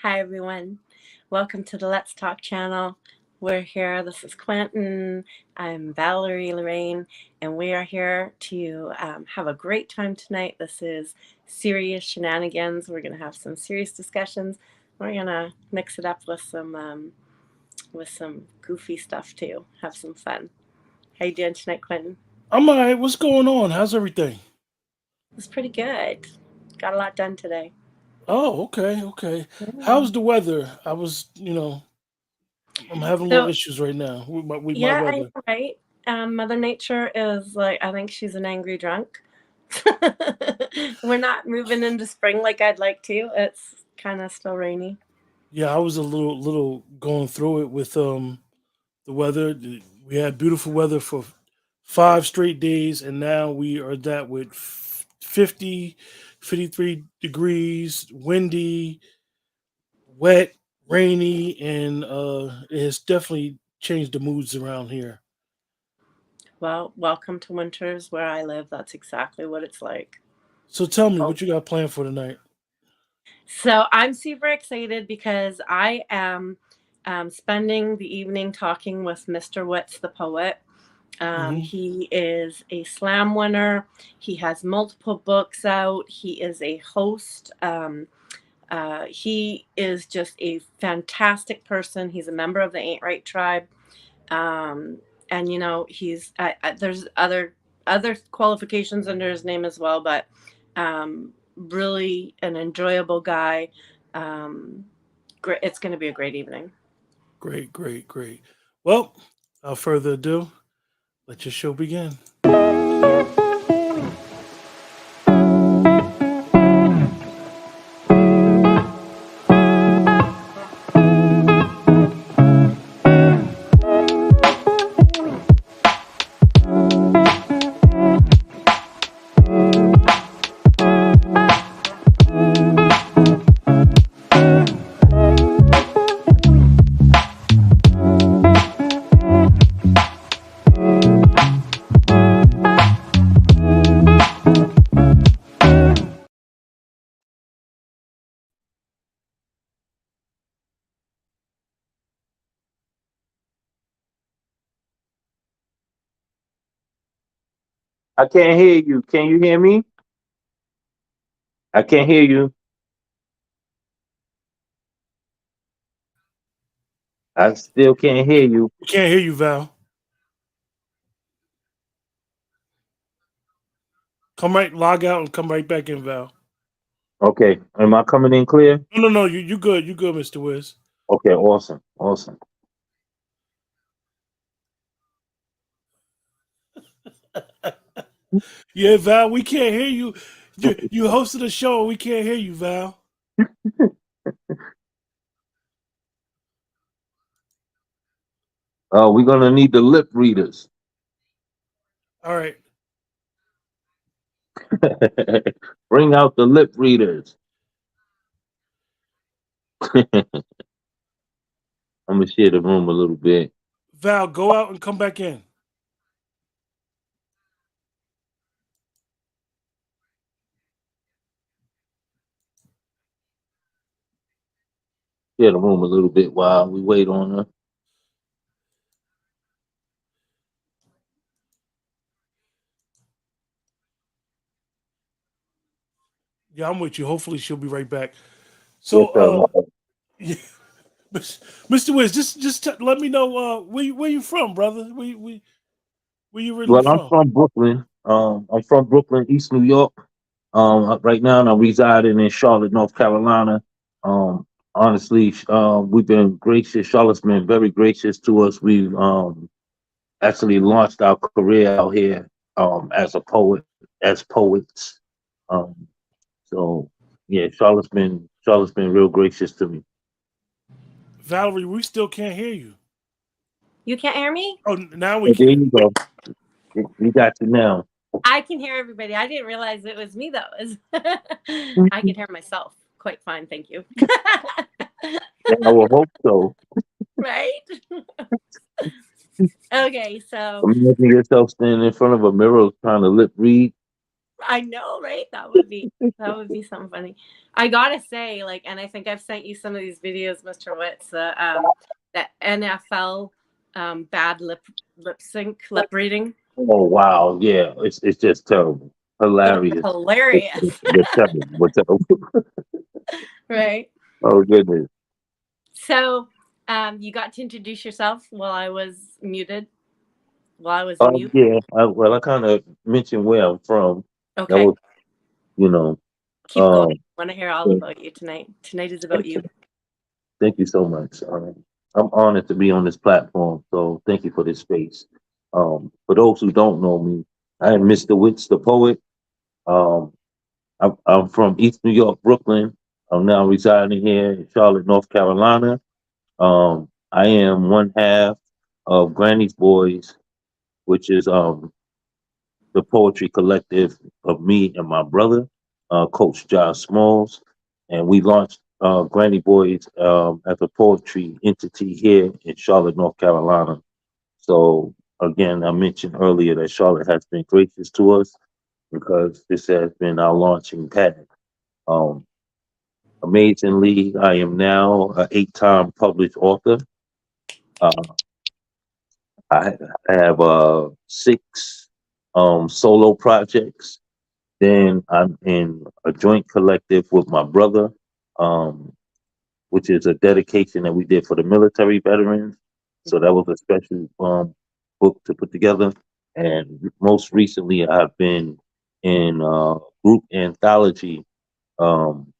Hi, everyone. Welcome to the Let's Talk channel. We're here. This is Quentin. I'm Valerie Lorraine, and we are here to have a great time tonight. This is Serious Shenanigans. We're going to have some serious discussions. We're going to mix it up with some goofy stuff too. Have some fun. How you doing tonight, Quentin? I'm all right. What's going on? How's everything? It's pretty good. Got a lot done today. Oh, okay, okay. Yeah. How's the weather? I'm having little So issues right now with my yeah, I weather. know, right? Mother Nature is like, I think she's an angry drunk. We're not moving into spring like I'd like to. It's kind of still rainy. Yeah, I was a little going through it with the weather. We had beautiful weather for 5 straight days, and now we are that with 50, 53 degrees, windy, wet, rainy, and it has definitely changed the moods around here. Well, welcome to winters where I live. That's exactly what it's like. So tell me, Oh, what you got planned for tonight? so I'm super excited because I am spending the evening talking with Mr. Witz, the poet. Hmm. He is a slam winner. He has multiple books out. He is a host. He is just a fantastic person. He's a member of the Ain't Right tribe, um, and he's there's other qualifications under his name as well, but really an enjoyable guy. Um, Great, it's going to be a great evening. Great, great, great. Well, without further ado, let your show begin. Yeah. I can't hear you. Can you hear me? I can't hear you. I still can't hear you. We can't hear you, Val. Come right, log out and come right back in, Val. Okay. Am I coming in clear? No, no, no. You good. You good, Mr. Wiz. Okay, awesome. Awesome. Yeah, Val, we can't hear you. You hosted a show. We can't hear you, Val. We're gonna need the lip readers. All right. Bring out the lip readers. I'm gonna share the room a little bit. Val, go out and come back in. Share the room a little bit while we wait on her. Yeah, I'm with you. Hopefully she'll be right back. Yes, So, sir. yeah, Mr. Wiz, let me know where you from, brother. Where you originally Well, I'm from? from Brooklyn. I'm from Brooklyn, East New York. Right now I'm residing in Charlotte, North Carolina. Honestly, we've been gracious. Charlotte's been very gracious to us. We've actually launched our career out here as a poet, as poets. Um, so yeah, Charlotte's been real gracious to me. Valerie, we still can't hear you. You can't hear me? Oh, now we So there can. you go. We got you now. I can hear everybody. I didn't realize it was me though. I can hear myself quite fine, thank you. Yeah, I will hope so. Right? Okay, so Imagine yourself standing in front of a mirror trying to lip read. I know, right? That would be something funny. I gotta say, like, and I think I've sent you some of these videos, Mr. Witz, that NFL bad lip sync lip reading. Oh wow, yeah, it's just terrible, It's hilarious. hilarious, But terrible, but terrible. right? Oh goodness. So, you got to introduce yourself while I was muted, while I was mute. Yeah. Well, I kind of mentioned where I'm from. That Okay, was, you know, keep going. um. I want to hear all Yeah, about you tonight. Tonight is about you. thank you so much. I'm honored to be on this platform. So thank you for this space. For those who don't know me, I am Mr. Witz, the poet. Um, I'm from East New York, Brooklyn. I'm now residing here in Charlotte, North Carolina. I am one half of Granny's Boys, which is the poetry collective of me and my brother, Coach Josh Smalls. And we launched Granny Boys as a poetry entity here in Charlotte, North Carolina. So, again, I mentioned earlier that Charlotte has been gracious to us because this has been our launching pad. Um, Amazingly, I am now an 8-time published author. Uh, I have 6 solo projects. Then I'm in a joint collective with my brother, um, which is a dedication that we did for the military veterans. So that was a special book to put together. And most recently, I've been in group anthology, um,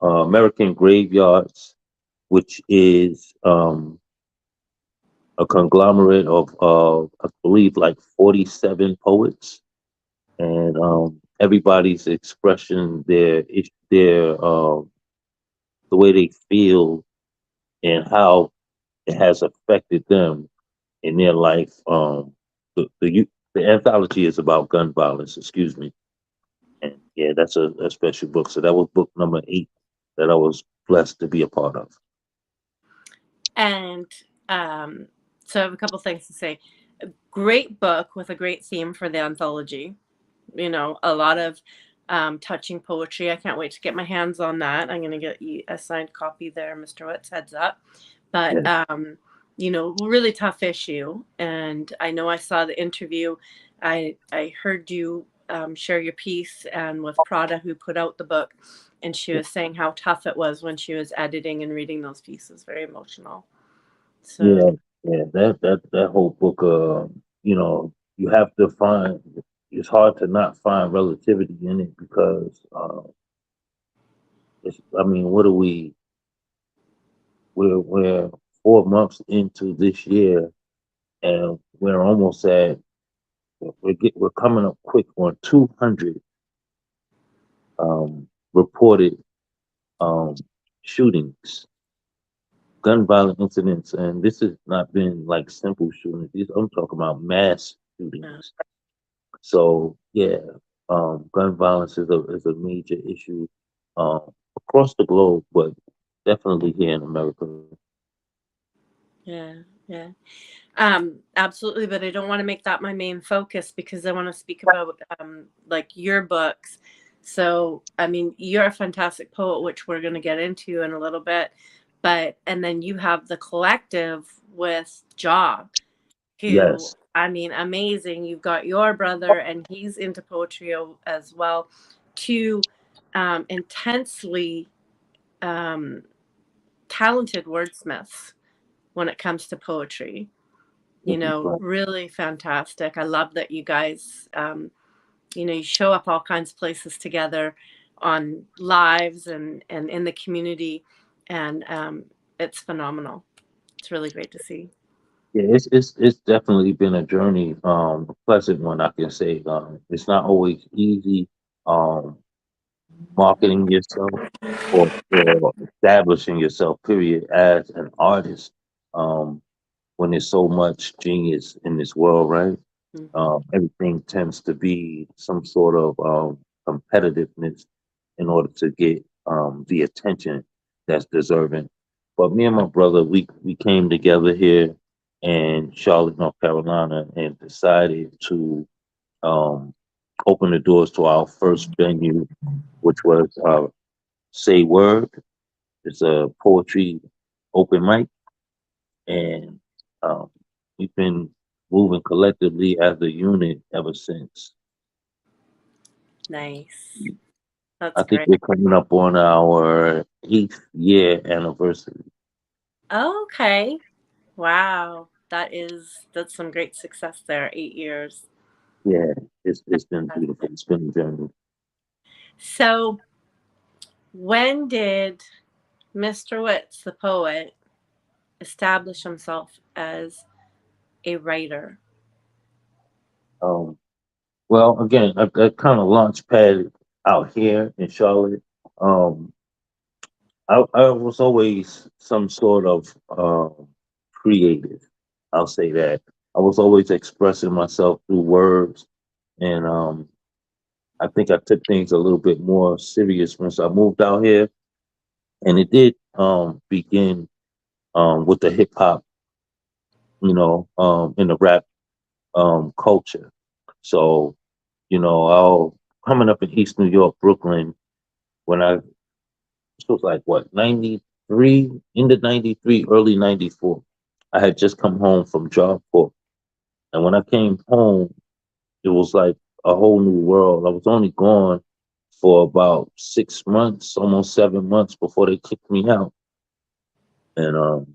American Graveyards, which is a conglomerate of, I believe, like 47 poets, and everybody's expression, the way they feel and how it has affected them in their life. The anthology is about gun violence. Excuse me, and yeah, that's a special book. So that was book number 8 that I was blessed to be a part of. And so I have a couple things to say. A great book with a great theme for the anthology. You know, a lot of touching poetry. I can't wait to get my hands on that. I'm going to get you a signed copy there, Mr. Witz, heads up. But, Yeah, you know, really tough issue. And I know I saw the interview. I heard you share your piece and with Prada, who put out the book. And she was saying how tough it was when she was editing and reading those pieces. Very emotional. yeah, So, yeah. That whole book, you have to find. It's hard to not find relativity in it because I mean, what are we? We're 4 months into this year, and we're almost at we're coming up quick on 200 reported um, shootings, gun violent incidents, and this has not been like simple shootings. I'm talking about mass uh, shootings. So yeah, gun violence is a major issue across the globe, but definitely here in America. yeah, yeah. Absolutely, but I don't want to make that my main focus because I want to speak about like your books. So, I mean, you're a fantastic poet, which we're going to get into in a little bit. But and then you have the collective with Job, who Yes, I mean, amazing. You've got your brother, and he's into poetry as well. Two intensely um, talented wordsmiths when it comes to poetry, you know, really fantastic. I love that you guys, you know, you show up all kinds of places together on lives and in the community. And it's phenomenal. It's really great to see. yeah, it's definitely been a journey, a pleasant one, I can say. It's not always easy, um, marketing yourself or establishing yourself, period, as an artist, um, when there's so much genius in this world, right? Hmm. Everything tends to be some sort of competitiveness in order to get the attention that's deserving. But me and my brother, we came together here in Charlotte, North Carolina, and decided to um, opened the doors to our first venue, which was Say Word. It's a poetry open mic, and um, we've been moving collectively as a unit ever since. Nice. That's I think great. we're coming up on our 8th year anniversary. Okay. Wow. That's some great success there. 8 years. Yeah, it's been beautiful. It's been a journey. So when did Mr. Witz, the poet, establish himself as a writer? Um, well, again, I kind of launch pad out here in Charlotte. Um, I was always some sort of creative. I'll say that. I was always expressing myself through words, and I think I took things a little bit more serious once I moved out here, and it did begin with the hip hop, in the rap culture. So, I'll coming up in East New York, Brooklyn, when I this was like what 93, into 93, early 94. I had just come home from job corps, and when I came home, it was like a whole new world. I was only gone for about 6 months, almost 7 months before they kicked me out. And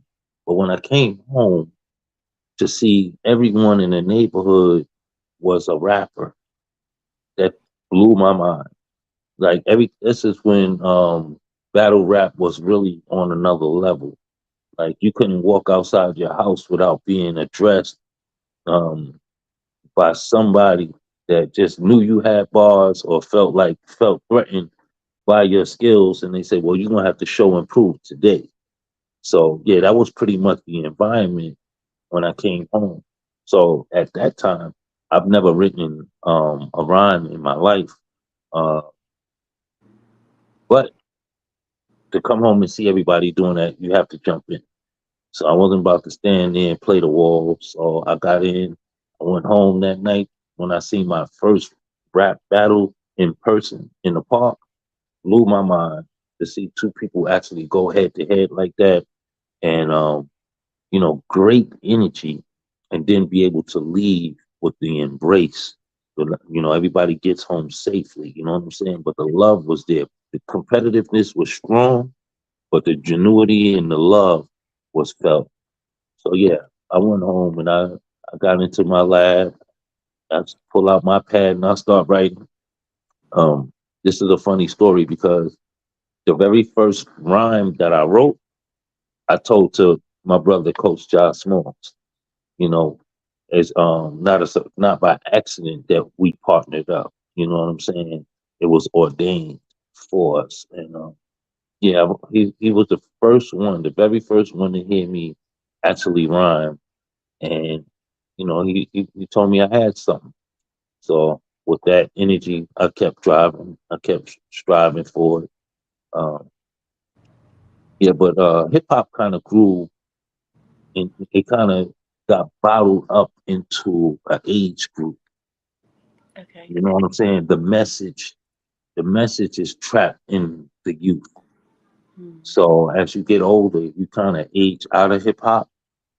but when I came home to see everyone in the neighborhood was a rapper, that blew my mind. Like this is when battle rap was really on another level. Like you couldn't walk outside your house without being addressed um, by somebody that just knew you had bars or felt threatened by your skills, and they say, "Well, you're gonna have to show and prove today." So yeah, that was pretty much the environment when I came home. So at that time, I've never written a rhyme in my life, uh, but to come home and see everybody doing that, you have to jump in. So I wasn't about to stand there and play the wall. So I got in. I went home that night when I seen my first rap battle in person in the park. Blew my mind to see two people actually go head to head like that, and great energy, and then be able to leave with the embrace. Everybody gets home safely. You know what I'm saying? But the love was there. The competitiveness was strong, but the genuity and the love was felt. So yeah, I went home and I got into my lab. I pull out my pad and I start writing. Um, this is a funny story because the very first rhyme that I wrote, I told to my brother, Coach Josh Smalls. You know, it's not by accident that we partnered up. You know what I'm saying? It was ordained for us, and yeah, he was the first one, the very first one to hear me actually rhyme, and he told me I had something. So with that energy, I kept driving. I kept striving for it. Um, yeah, but hip hop kind of grew, and it kind of got bottled up into an age group. Okay. You know what I'm saying? The message is trapped in the youth. Hmm. So as you get older, you kind of age out of hip hop,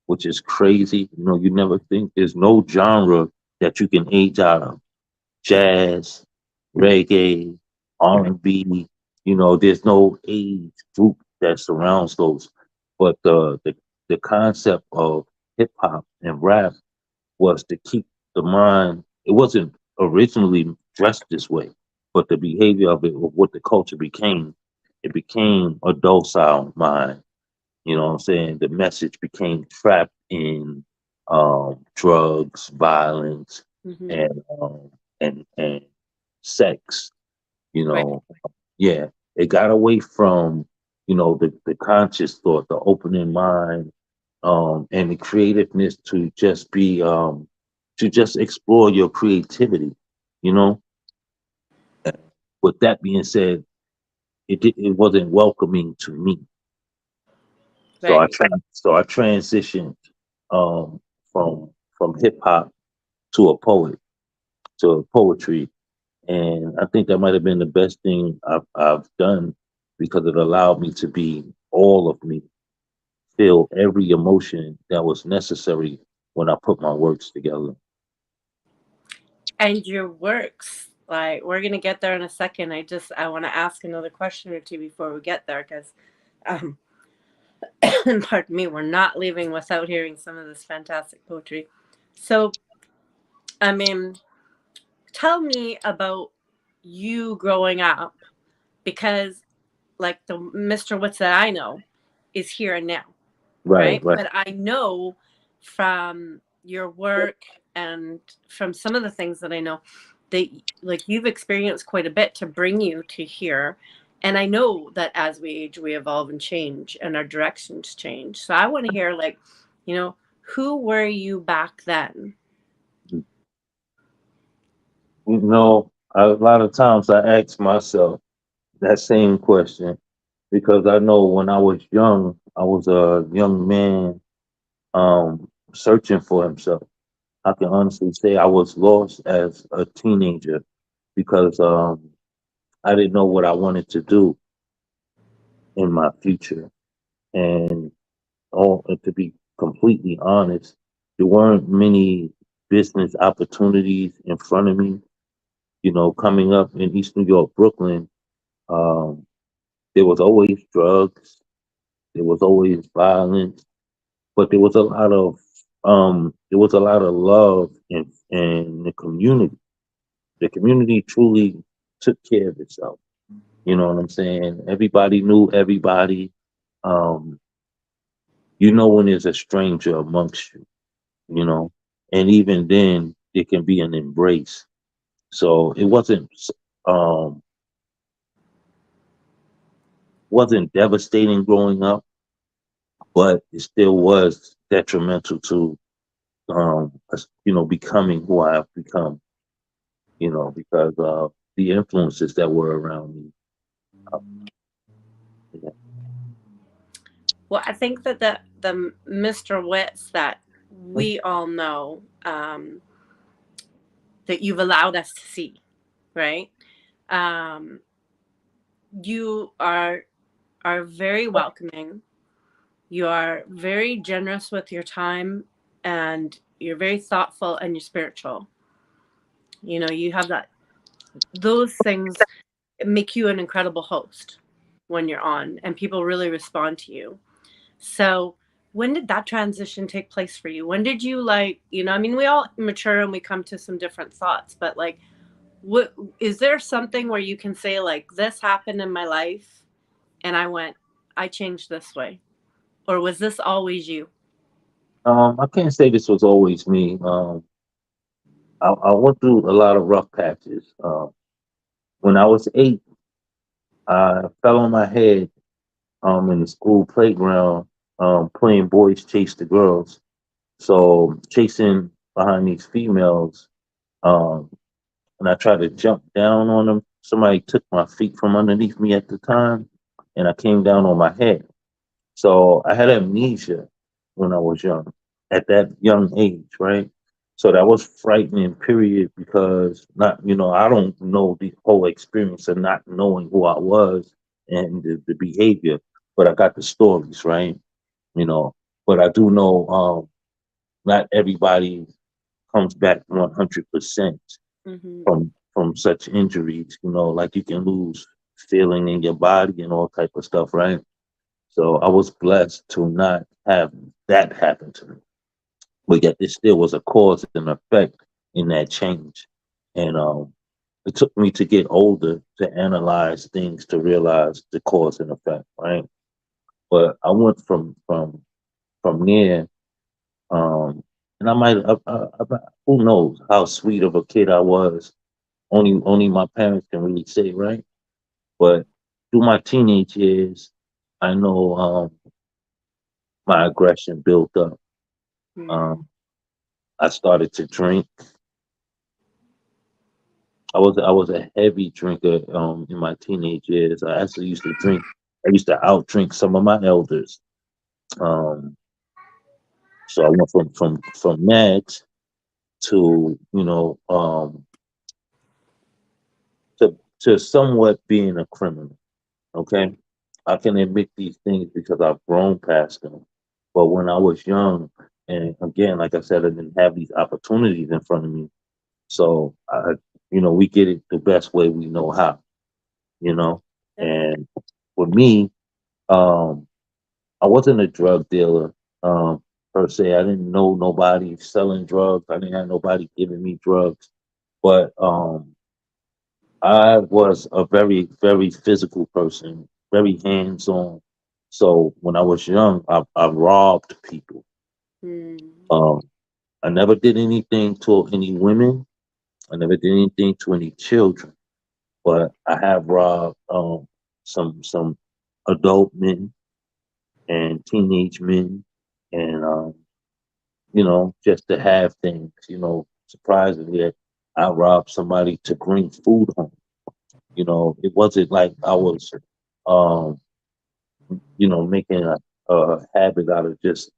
which is crazy. You never think there's no genre that you can age out of. Jazz, reggae, R&B. There's no age group that surrounds those. But the concept of hip hop and rap was to keep the mind. It wasn't originally dressed this way, but the behavior of it, of what the culture became, it became a docile mind. You know what I'm saying? The message became trapped in drugs, violence, Hmm. and sex. You Right. know, yeah, it got away from the conscious thought, the opening mind, and the creativeness to just explore your creativity. You know, with that being said, it wasn't welcoming to me. So I Right. transitioned um, from hip hop to a poet, to poetry, And I think that might have been the best thing I've done because it allowed me to be all of me, feel every emotion that was necessary when I put my words together. And your works, like, we're gonna get there in a second. I want to ask another question or two before we get there, because um, pardon me, we're not leaving without hearing some of this fantastic poetry. So, I mean, tell me about you growing up, because like the Mr. Woods that I know is here and now, Right, right? right. But I know from your work and from some of the things that I know that like you've experienced quite a bit to bring you to here. And I know that as we age, we evolve and change and our directions change. So I want to hear, like, you know, who were you back then? A lot of times I ask myself that same question because I know when I was young, I was a young man searching for himself. I can honestly say I was lost as a teenager because I didn't know what I wanted to do in my future. And and to be completely honest, there weren't many business opportunities in front of me. You know, coming up in East New York, Brooklyn, um, there was always drugs, there was always violence, but there was a lot of love in the community. The community truly took care of itself. You know what I'm saying? Everybody knew everybody. Um, you know when there's a stranger amongst you, you know, and even then it can be an embrace. So it um wasn't devastating growing up, but it still was detrimental to becoming who I have become, because of the influences that were around me. Uh, yeah. Well, I think that the Mr. Wits that we all know, that you've allowed us to see, right? Um, you are very welcoming. You are very generous with your time, and you're very thoughtful, and you're spiritual. You know, you have that. Those things make you an incredible host when you're on, and people really respond to you. So, when did that transition take place for you? When did you, like, I mean, we all mature and we come to some different thoughts, but like, what is there something where you can say, like, this happened in my life and I changed this way? Or was this always you? I can't say this was always me. I went through a lot of rough patches. When I was 8, I fell on my head in the school playground playing boys chase the girls. So chasing behind these females, um, and I tried to jump down on them. Somebody took my feet from underneath me at the time, and I came down on my head. So I had amnesia when I was young, at that young age, right? So that was frightening, period, because I don't know the whole experience of not knowing who I was and the behavior, but I got the stories, right? You know, but I do know not everybody comes back 100% Hmm. from such injuries, like you can lose feeling in your body and all type of stuff, right? So I was blessed to not have that happen to me. But yet there still was a cause and effect in that change. And it took me to get older to analyze things to realize the cause and effect, right? But I went from there, um, and I might who knows how sweet of a kid I was. Only my parents can really say, right? But through my teenage years, I know my aggression built up. Hmm. Um, I started to drink. I was a heavy drinker in my teenage years. I actually used to drink. I used to outdrink some of my elders. Um, so I went from that to to somewhat being a criminal. Okay, I can admit these things because I've grown past them. But when I was young, and again, like I said, I didn't have these opportunities in front of me. So, we get it the best way we know how. You know, Yep. and for me, um, I wasn't a drug dealer per se. I didn't know nobody selling drugs. I didn't have nobody giving me drugs. But I was a very, very physical person, very hands on. So when I was young, I robbed people. Mm. Um, I never did anything to any women. I never did anything to any children. But I have robbed some adult men and teenage men, and just to have things. Surprisingly, I robbed somebody to bring food home. It wasn't like I was, um, making a habit out of just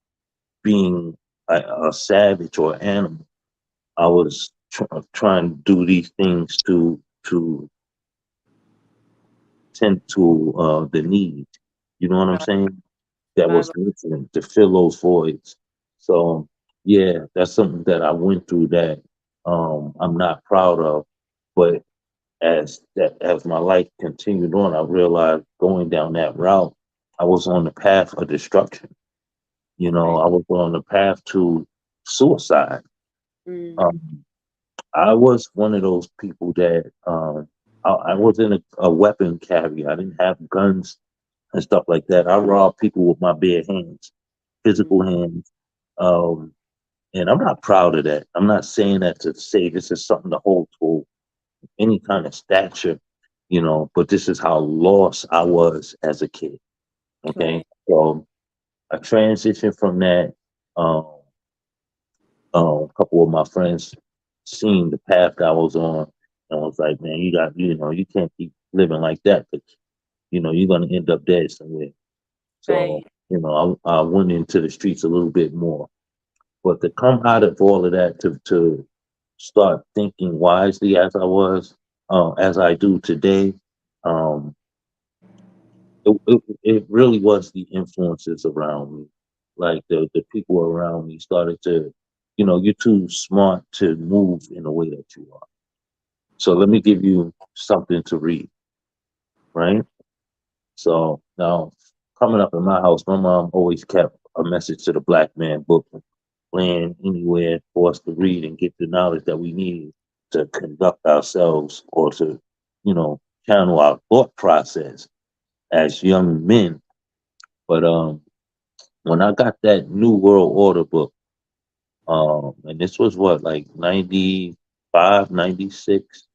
being a savage or animal. I was trying to do these things to tend to the need. You know what I'm Right. saying? That was Survival. missing to fill those voids. So yeah, that's something that I went through that I'm not proud of. But as my life continued on, I realized going down that route, I was on the path of destruction. Right. I was on the path to suicide. Mm. Um, I was one of those people that I wasn't a weapon carrier. I didn't have guns and stuff like that. I robbed people with my bare hands, physical Mm. hands. Um, and I'm not proud of that. I'm not saying that to say this is something to hold to any kind of stature, but this is how lost I was as a kid. Okay. Right. So I transitioned from that. Um, a couple of my friends seen the path I was on and was like, man, you can't keep living like that. But, you're going to end up dead somewhere. So, Right. I went into the streets a little bit more. But to come out of all of that to start thinking wisely as I do today, um, it really was the influences around me. Like the people around me started to, you're too smart to move in the way that you are. So let me give you something to read, right? So now, coming up in my house, my mom always kept a message to the black man book playing anywhere for us to read and get the knowledge that we need to conduct ourselves or to, channel our thought process as young men. But when I got that New World Order book, and this was what, like 95, 96,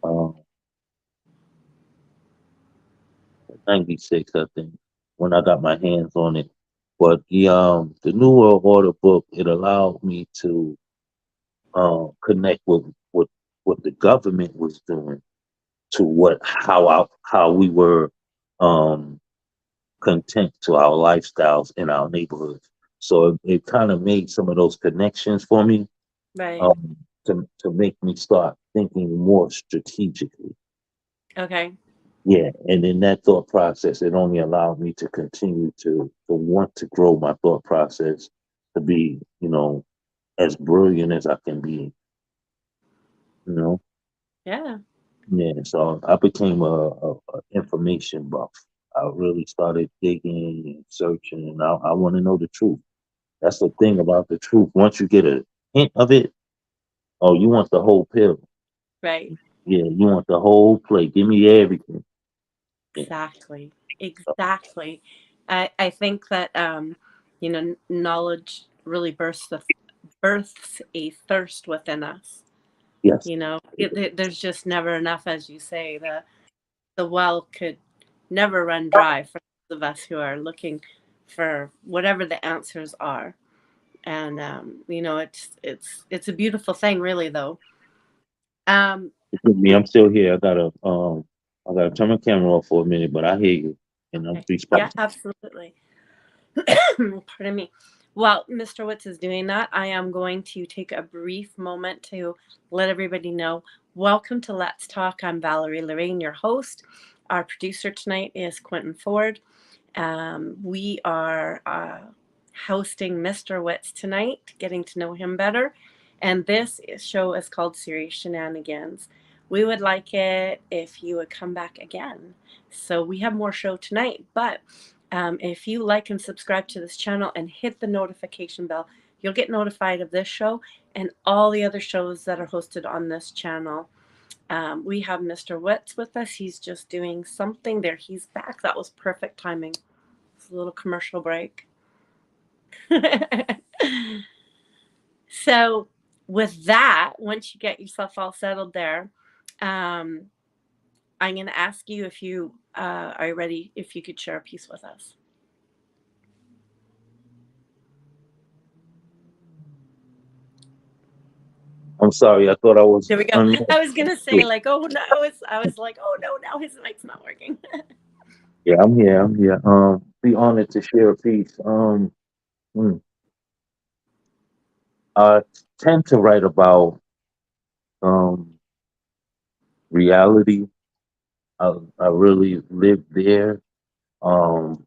um, 96, I think, when I got my hands on it. But the New World Order book, it allowed me to connect with what the government was doing to how we were um, content to our lifestyles in our neighborhoods. So it kind of made some of those connections for me Right. um, to make me start thinking more strategically. Okay. Yeah, and in that thought process, it only allowed me to continue to want to grow my thought process to be, as brilliant as I can be. You know, Yeah. yeah. So I became a information buff. I really started digging and searching, and I want to know the truth. That's the thing about the truth. Once you get a hint of it, oh, you want the whole pill. Right. Yeah, you want the whole plate. Give me everything. Yeah. Exactly. So, Exactly. I think that knowledge really births a thirst within us. yes. There's just never enough, as you say. The well could never run dry for those of us who are looking for whatever the answers are. And it's a beautiful thing, really, though. Um, Excuse me, I'm still here. I gotta turn my camera off for a minute, but I hear you and I'm okay. Yeah, respecting. absolutely. Pardon me. While Mr. Witz is doing that, I am going to take a brief moment to let everybody know Welcome to Let's Talk. I'm Valerie Lorraine, your host. Our producer tonight is Quentin Ford. We are hosting Mr. Witz tonight, getting to know him better. And this show is called Seriousshenanigans. We would like it if you would come back again. So we have more show tonight, but if you like and subscribe to this channel and hit the notification bell, you'll get notified of this show and all the other shows that are hosted on this channel. We have Mr. Witz with us. He's just doing something there. He's back. That was perfect timing. It's a little commercial break. So with that, once you get yourself all settled there, I'm going to ask you if you are ready, if you could share a piece with us. I'm sorry, I thought I was There we go. I was going to say like, oh no, I was like, oh no, now his mic's not working. Yeah, I'm here. I'm here. Be honored to share a piece. Hmm. I tend to write about um reality. I really live there. Um,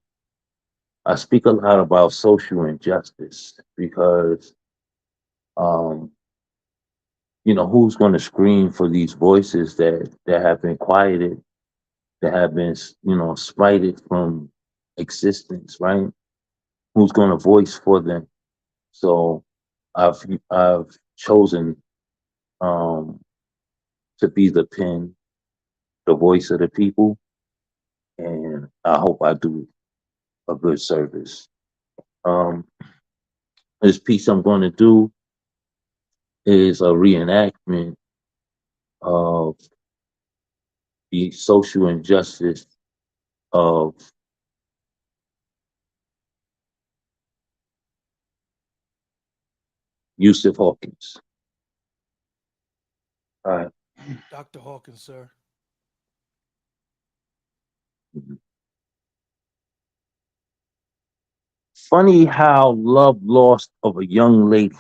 I speak a lot about social injustice because um, who's going to scream for these voices that have been quieted, that have been slighted from existence, right? Who's going to voice for them? So I've I've chosen um, to be the pen, the voice of the people, and I hope I do a good service. Um, this piece I'm going to do is a reenactment of the social injustice of Yusuf Hawkins. All right. Dr. Hawkins, sir. Funny how love lost of a young lady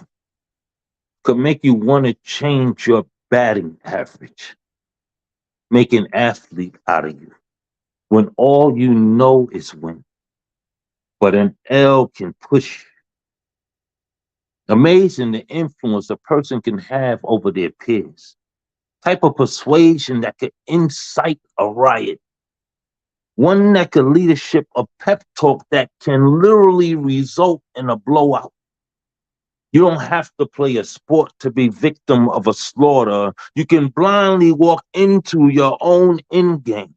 could make you want to change your batting average, make an athlete out of you, when all you know is win. But an L can push you. Amazing the influence a person can have over their peers. Type of persuasion that could incite a riot. One that could leadership a pep talk that can literally result in a blowout. You don't have to play a sport to be victim of a slaughter. You can blindly walk into your own end game.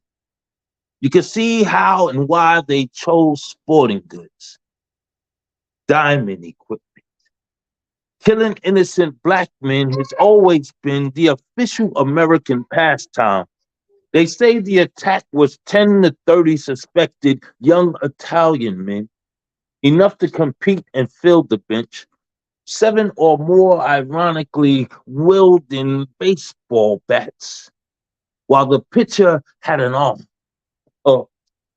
You can see how and why they chose sporting goods, diamond equipment. Killing innocent black men has always been the official American pastime. They say the attack was 10 to 30 suspected young Italian men, enough to compete and fill the bench. 7 or more, ironically, wielding baseball bats, while the pitcher had an arm, a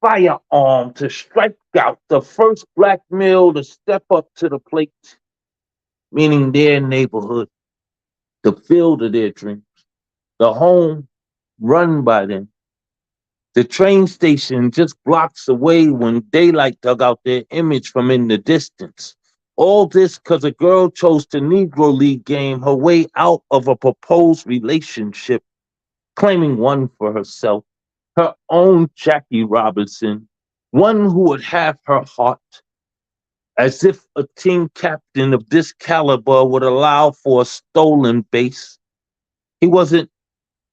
firearm to strike out the first black male to step up to the plate, meaning their neighborhood, the field of their dreams, the home run by them. The train station just blocks away when daylight dug out their image from in the distance. All this because a girl chose to Negro League game her way out of a proposed relationship, claiming one for herself, her own Jackie Robinson, one who would have her heart, as if a team captain of this caliber would allow for a stolen base. He wasn't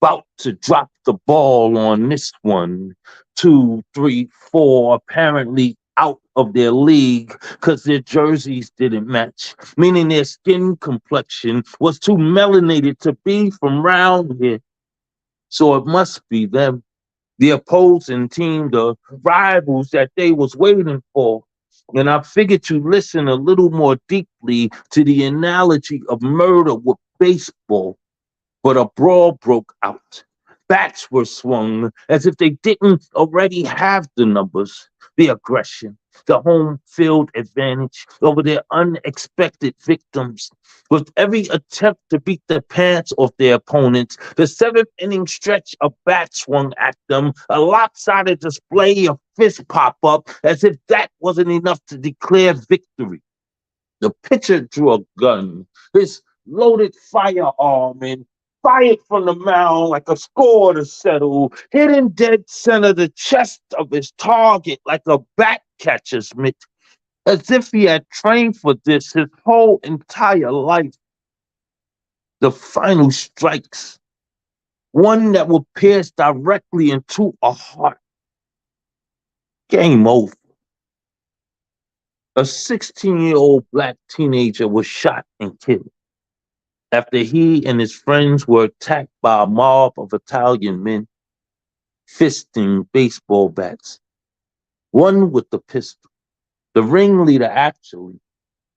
about to drop the ball on this one. 2, 3, 4, apparently out of their league because their jerseys didn't match, meaning their skin complexion was too melanated to be from round here. So it must be them, the opposing team, the rivals that they was waiting for. And I figured to listen a little more deeply to the analogy of murder with baseball, but a brawl broke out. Bats were swung as if they didn't already have the numbers, the aggression. the home field advantage over their unexpected victims. With every attempt to beat the pants off their opponents, the seventh inning stretch of bat swung at them, a lopsided display of fists pop up as if that wasn't enough to declare victory. The pitcher drew a gun, his loaded firearm, and fired from the mound like a score to settle, hitting dead center the chest of his target like a bat catcher's mitt, as if he had trained for this his whole entire life. The final strikes, one that will pierce directly into a heart. Game over. A 16-year-old black teenager was shot and killed after he and his friends were attacked by a mob of Italian men fisting baseball bats, one with the pistol. The ringleader, actually,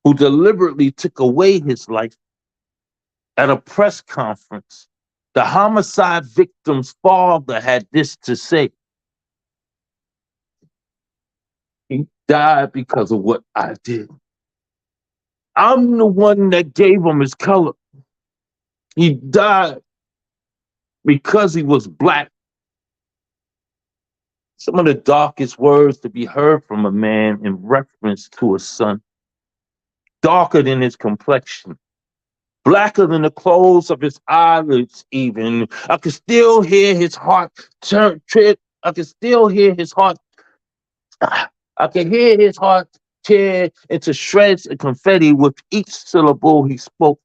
who deliberately took away his life at a press conference. The homicide victim's father had this to say: he died because of what I did. I'm the one that gave him his color. He died because he was black. Some of the darkest words to be heard from a man in reference to a son. Darker than his complexion, blacker than the clothes of his eyelids, even. I could still hear his heart tread. I could still hear his heart. I could hear his heart tear into shreds of confetti with each syllable he spoke,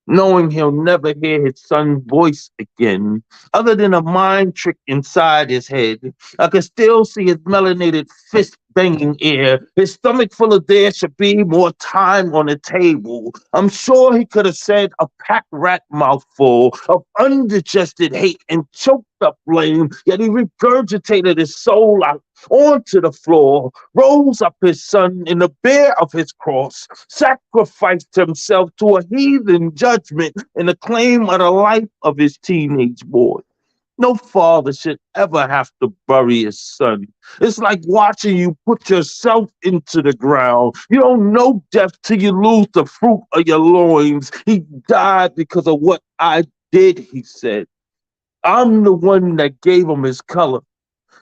knowing he'll never hear his son's voice again, other than a mind trick inside his head. I could still see his melanated fist banging air, his stomach full of there should be more time on the table. I'm sure he could have said a packed rat mouthful of undigested hate and choked up blame, yet he regurgitated his soul out onto the floor, rose up his son in the bear of his cross, sacrificed himself to a heathen judgment in the claim of the life of his teenage boy. No father should ever have to bury his son. It's like watching you put yourself into the ground. You don't know death till you lose the fruit of your loins. He died because of what I did, he said. I'm the one that gave him his color,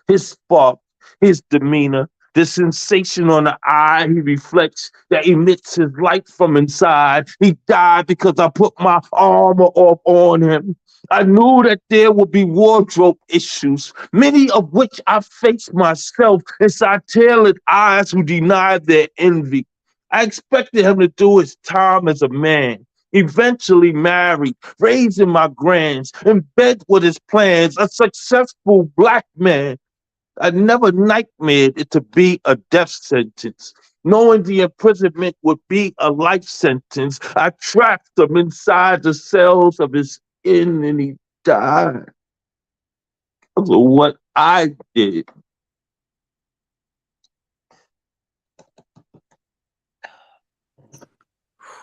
his spark, his demeanor, the sensation on the eye he reflects that emits his light from inside. He died because I put my armor off on him. I knew that there would be wardrobe issues, many of which I faced myself inside tailored eyes who denied their envy. I expected him to do his time as a man, eventually married, raising my grands, in bed with his plans, a successful black man. I never nightmared it to be a death sentence. Knowing the imprisonment would be a life sentence, I trapped him inside the cells of his skin and he died because of what I did.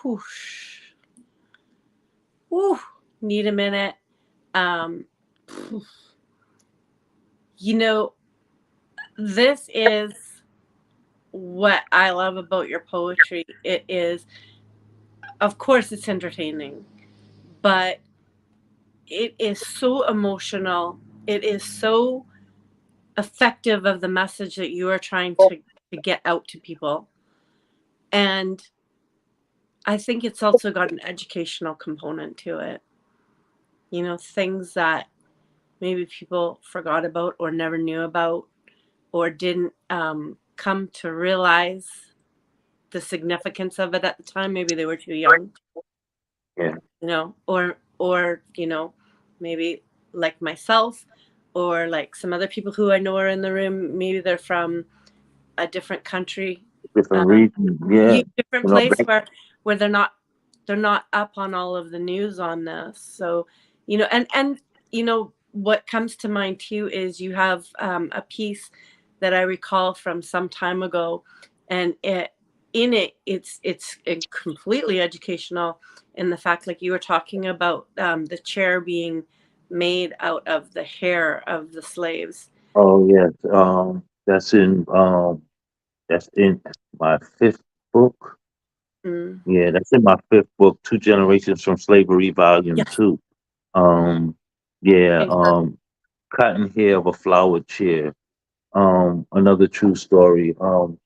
Whoosh. Whew. Need a minute. Um, you know, this is what I love about your poetry. It is, of course, it's entertaining, but it is so emotional. It is so effective of the message that you are trying to get out to people. And I think it's also got an educational component to it. You know, things that maybe people forgot about or never knew about or didn't come to realize the significance of it at the time. Maybe they were too young, Yeah. you know, or you know, maybe like myself or like some other people who I know are in the room. Maybe they're from a different country, Different uh, reasons. Yeah. different You know, place where they're not up on all of the news on this. So, you know, and you know what comes to mind too is you have a piece that I recall from some time ago, and it's completely educational in the fact, like you were talking about the chair being made out of the hair of the slaves. oh yes. That's in That's in my fifth book. Mm. Yeah, that's in my fifth book, Two Generations from Slavery, Volume Yes. 2. Um, yeah, Incredible. Cotton Hair of a Flowered Chair. Another true story. And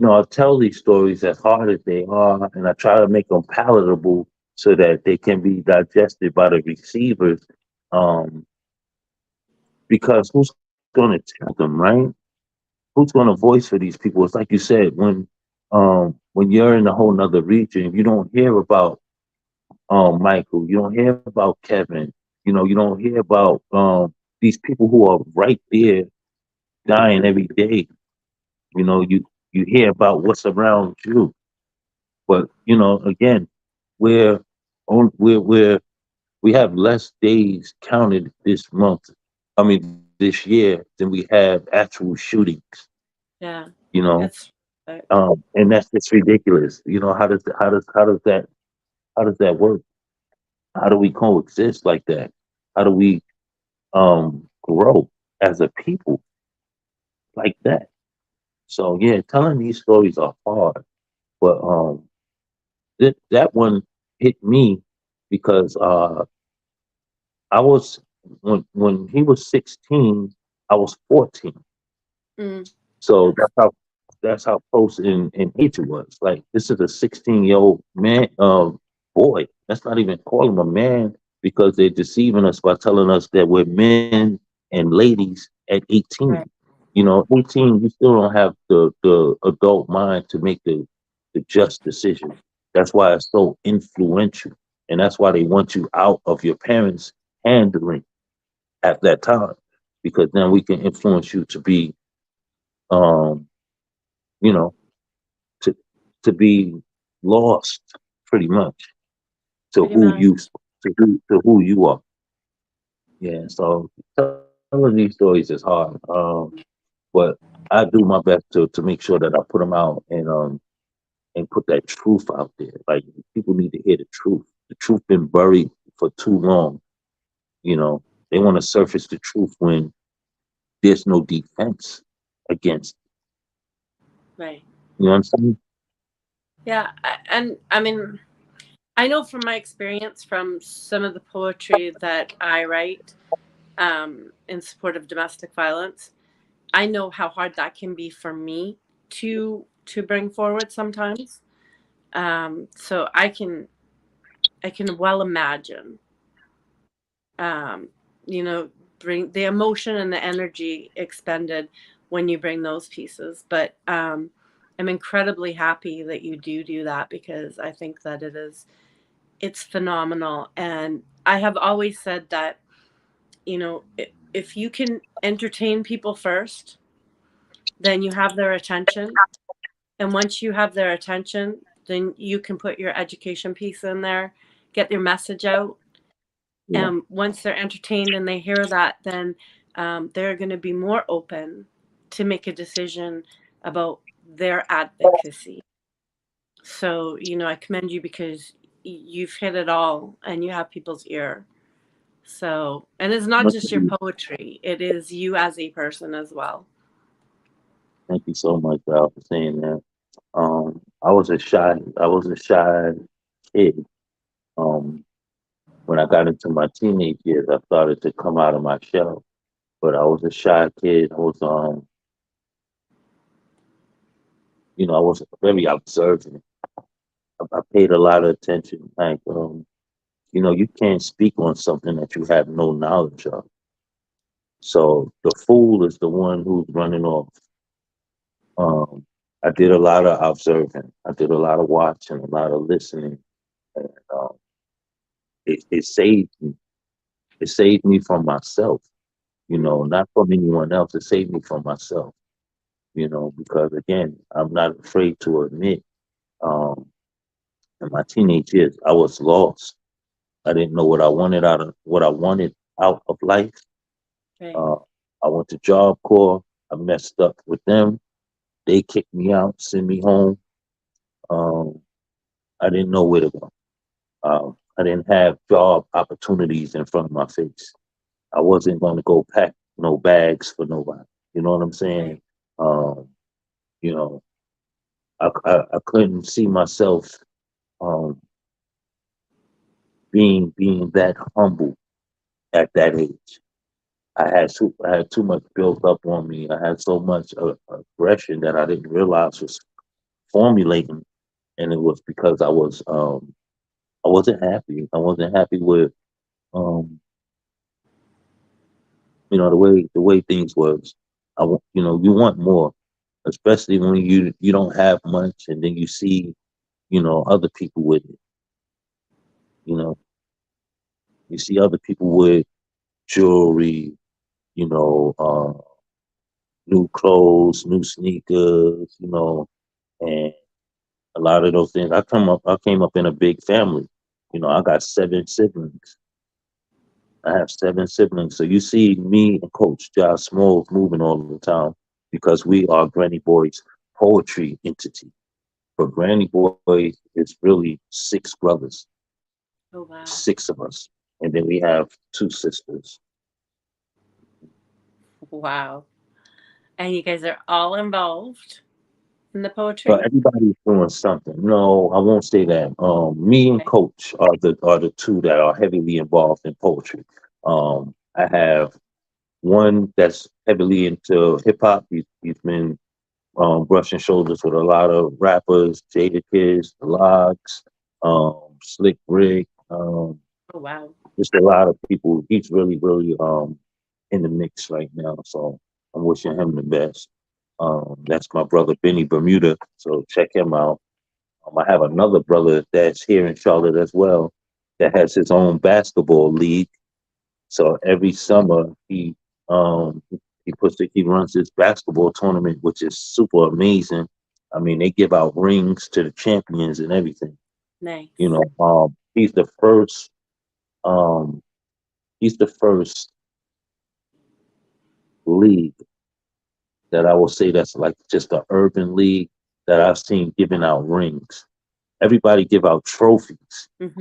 I tell these stories as hard as they are, and I try to make them palatable so that they can be digested by the receivers. Um, because who's going to tell them, right? Who's going to voice for these people? It's like you said, when you're in a whole nother region, you don't hear about Michael, you don't hear about Kevin, you don't hear about these people who are right there dying every day. You hear about what's around you, but again, we're we have less days counted this month. I mean, this year than we have actual shootings. Yeah. You know, It's like, and that's just ridiculous. How does that work? How do we coexist like that? How do we grow as a people like that? So yeah, telling these stories are hard, but that one hit me because I was when he was 16, I was 14. mm, So yes. that's how close in age it was. Like this is a 16-year-old man, boy. Let's not even call him a man because they're deceiving us by telling us that we're men and ladies at 18. Right. 18, you still don't have the adult mind to make the just decision. That's why it's so influential, and that's why they want you out of your parents' handling at that time, because then we can influence you to be, um, you know, to to be lost pretty much to Pretty much. who you are. Yeah. So telling these stories is hard. But I do my best to make sure that I put them out and put that truth out there. Like people need to hear the truth. The truth been buried for too long. You know, they want to surface the truth when there's no defense against. Right. You know what I'm saying? Yeah. And I mean, I know from my experience from some of the poetry that I write in support of domestic violence, I know how hard that can be for me to bring forward sometimes. So I can well imagine, um, you know, bring the emotion and the energy expended when you bring those pieces. But I'm incredibly happy that you do that because I think that it's phenomenal. And I have always said that, if you can entertain people first, then you have their attention. And once you have their attention, then you can put your education piece in there, get your message out. Yeah. And once they're entertained and they hear that, then they're going to be more open to make a decision about their advocacy. So, I commend you because you've hit it all and you have people's ear. So, and it's not Much just your appreciated. poetry, it is you as a person as well. Thank you so much, Val, for saying that. I was a shy kid. Um, when I got into my teenage years, I started to come out of my shell. But I was a shy kid. I was very observant. I paid a lot of attention. Like, you can't speak on something that you have no knowledge of. So the fool is the one who's running off. Um, I did a lot of observing. I did a lot of watching, a lot of listening, and it saved me. It saved me from myself. Mm, Not from anyone else. It saved me from myself. Because again, I'm not afraid to admit, um, in my teenage years, I was lost. I didn't know what I wanted out of life. right, Uh, I went to Job Corps. I messed up with them. They kicked me out, sent me home. Um, I didn't know where to go. I didn't have job opportunities in front of my face. I wasn't going to go pack no bags for nobody. You know what I'm right. saying? Um, you know, I couldn't see myself um, being that humble at that age. I had too much built up on me. I had so much aggression that I didn't realize was formulating, and it was because I wasn't happy. I wasn't happy with um, the way things was. You want more, especially when you don't have much, and then you see other people with it. You know, you see other people with jewelry, you know, new clothes, new sneakers, and a lot of those things. I came up in a big family. I got 7 siblings. I have 7 siblings. So you see me and Coach Josh Smalls moving all the time because we are Granny Boy's poetry entity. But Granny Boy is really 6 brothers, Oh, wow. 6 of us. And then we have 2 sisters. Wow. And you guys are all involved in the But poetry? everybody's doing something. No, I won't say that. Me and Okay. Coach are the two that are heavily involved in poetry. I have one that's heavily into hip hop. He's been brushing shoulders with a lot of rappers, Jada Kids, The Logs, Slick Rick, Oh, wow. just a lot of people. He's really, really in the mix right now. So I'm wishing him the best. That's my brother Benny Bermuda. So check him out. I have another brother that's here in Charlotte as well that has his own basketball league. So every summer um he runs this basketball tournament, which is super amazing. I mean, they give out rings to the champions and everything. Nice. Um he's the first league that I will say that's like just an urban league that I've seen giving out rings. Everybody give out trophies. Mm-hmm.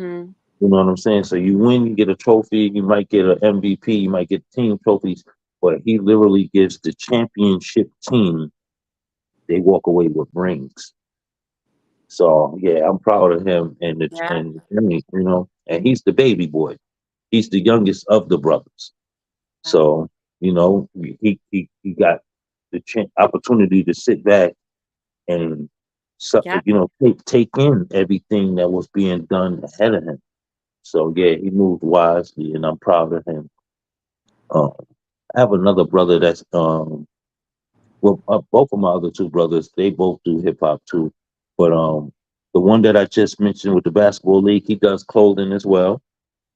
You know what I'm saying? So you win, you get a trophy, you might get an MVP, you might get team trophies, but he literally gives the championship team, they walk away with rings. So yeah, I'm proud of him Yeah. and he's the baby boy. He's the youngest of the brothers. Wow. So, he got the opportunity to sit back and Yeah. take in everything that was being done ahead of him. So yeah, he moved wisely, and I'm proud of him. Um, I have another brother that's both of my other 2 brothers, they both do hip hop too, but the one that I just mentioned with the basketball league, he does clothing as well.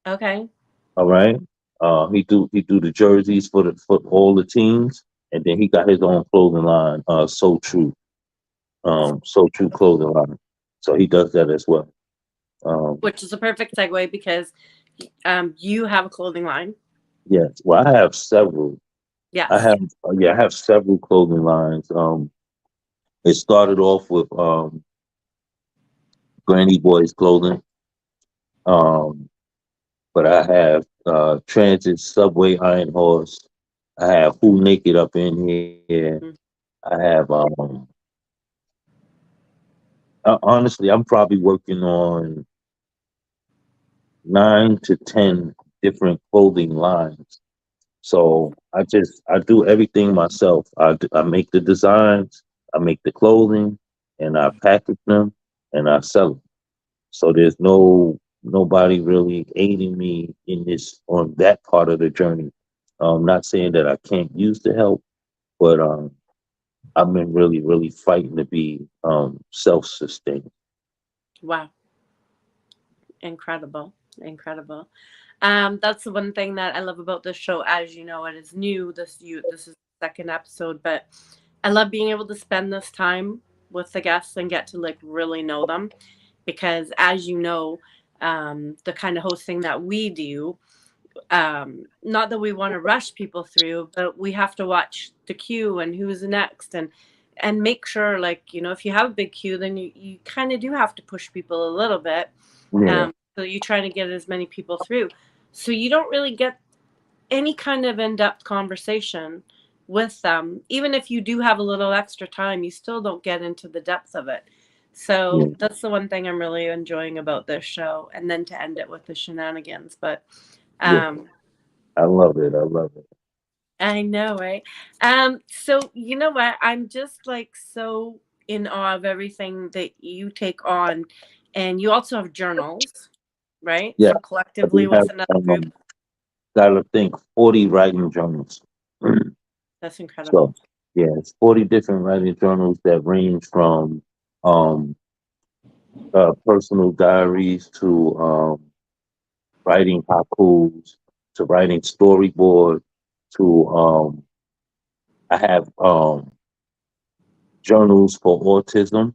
Okay. All right, he do the jerseys for all the teams, and then he got his own clothing line, So True clothing line. So he does that as well. Um, Which is a perfect segue because you have a clothing line. yes, well, I have several. I Yes. have I have several clothing lines. It started off with Granny Boys clothing. Um, but I have Transit, Subway, Iron Horse. I have Who Naked up in here. Mm. I have honestly, I'm probably working on 9 to 10 different clothing lines. So I do everything myself. I make the designs, I make the clothing, and I package them and I sell them. So there's nobody really aiding me in this on that part of the journey. Not saying that I can't use the help, but I've been really, really fighting to be self-sustained. Wow. Incredible. Incredible. That's the one thing that I love about this show. As you know, it is new. This is the second episode, but I love being able to spend this time with the guests and get to like really know them because as you know, the kind of hosting that we do, not that we want to rush people through, but we have to watch the queue and who's next and make sure like, if you have a big queue, then you kind of do have to push people a little bit. Yeah, So you're trying to get as many people through. So you don't really get any kind of in-depth conversation with them. Even if you do have a little extra time, you still don't get into the depth of it. So Yeah, that's the one thing I'm really enjoying about this show. And then to end it with the shenanigans. But yeah. um, I love it. I love it. I know, right? So you know what? I'm just like so in awe of everything that you take on. And you also have journals, right? Yeah, So I collectively do have with another group. gotta think 40 writing journals. That's So incredible. yeah, it's 40 different writing journals that range from um personal diaries to writing haikus to writing storyboard to I have journals for autism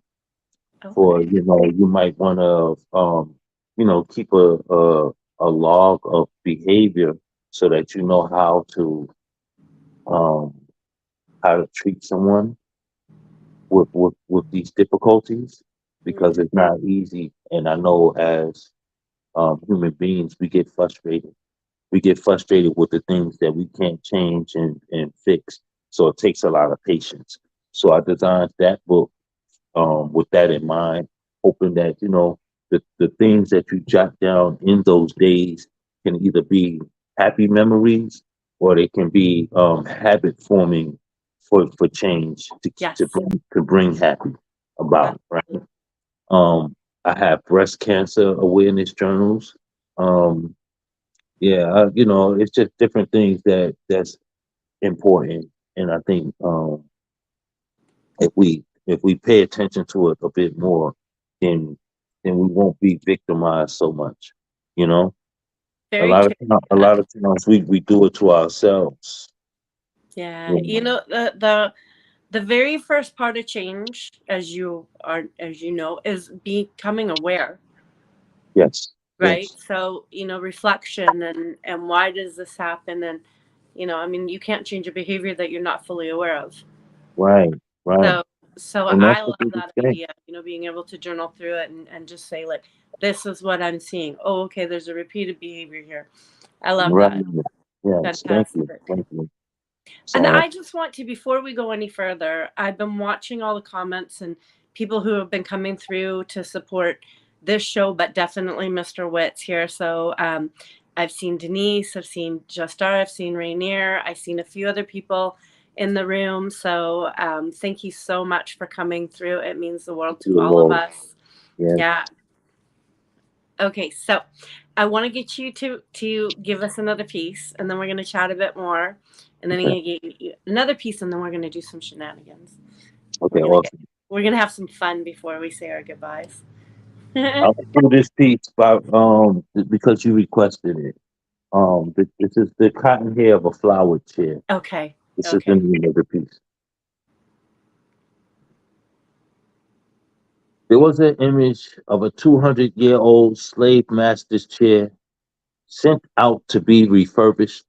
for Okay. you might want to keep a log of behavior so that you know um how to treat someone with these difficulties because Mm, it's not easy. And I know as human beings, we get frustrated with the things that we can't change and fix. So it takes a lot of patience. So I designed that book with that in mind, hoping that, the things that you jot down in those days can either be happy memories or they can be habit forming for change yes. to bring happy about, right? Absolutely. Um, I have breast cancer awareness journals. Um, yeah, it's just different things that's important, and I think if we pay attention to it a bit more, then then we won't be victimized so much. You know, Very true. a Uh, lot of times we do it to ourselves. yeah. You You know? know, the very first part of change, as you know, is becoming aware, Yes, right? yes, So, reflection and why does this happen? And, I mean, you can't change a behavior that you're not fully aware of. right, right, So, so and that's I the love biggest that thing. idea, being able to journal through it and just say, like, this is what I'm seeing. Oh, okay, there's a repeated behavior here. I love Right. that. Yes, Fantastic. thank you. And So I just want to, before we go any further, I've been watching all the comments and people who have been coming through to support this show, but definitely Mr. Witt's here. So I've seen Denise, I've seen Justar, I've seen Rainier, I've seen a few other people in the room. So thank you so much for coming through. It means the world to the all of Lord, us. yes, Yeah. Okay, so I want to get you to give us another piece, and then we're going to chat a bit more, and then I'm okay, going to get you another piece, and then we're going to do some shenanigans. We're okay, going to get awesome. we're going to have some fun before we say our goodbyes. I'll do this piece by because you requested it. This is the cotton hair of a flower chair. Okay, This is the okay. name of the piece. There was an image of a 200-year-old slave master's chair sent out to be refurbished,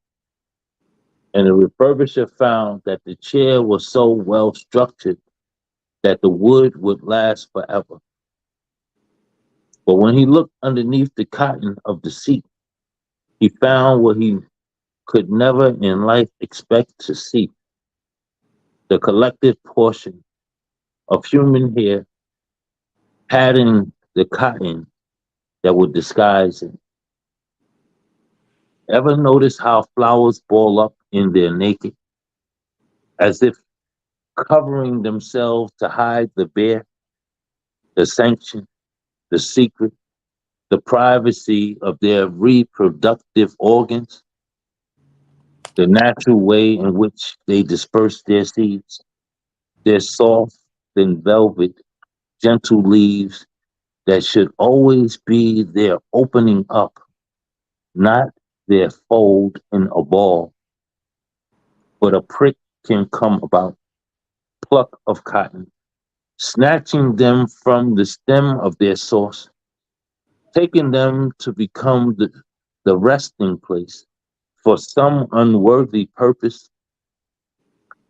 and the refurbisher found that the chair was so well structured that the wood would last forever. But when he looked underneath the cotton of the seat, he found what he could never in life expect to see: the collective portion of human hair padding the cotton that would disguise it. Ever notice how flowers ball up in their naked, as if covering themselves to hide the bare, the sanction, the secret, the privacy of their reproductive organs, the natural way in which they disperse their seeds, their soft than velvet, gentle leaves that should always be their opening up, not their fold in a ball, but a prick can come about, pluck of cotton, snatching them from the stem of their source, taking them to become the resting place for some unworthy purpose,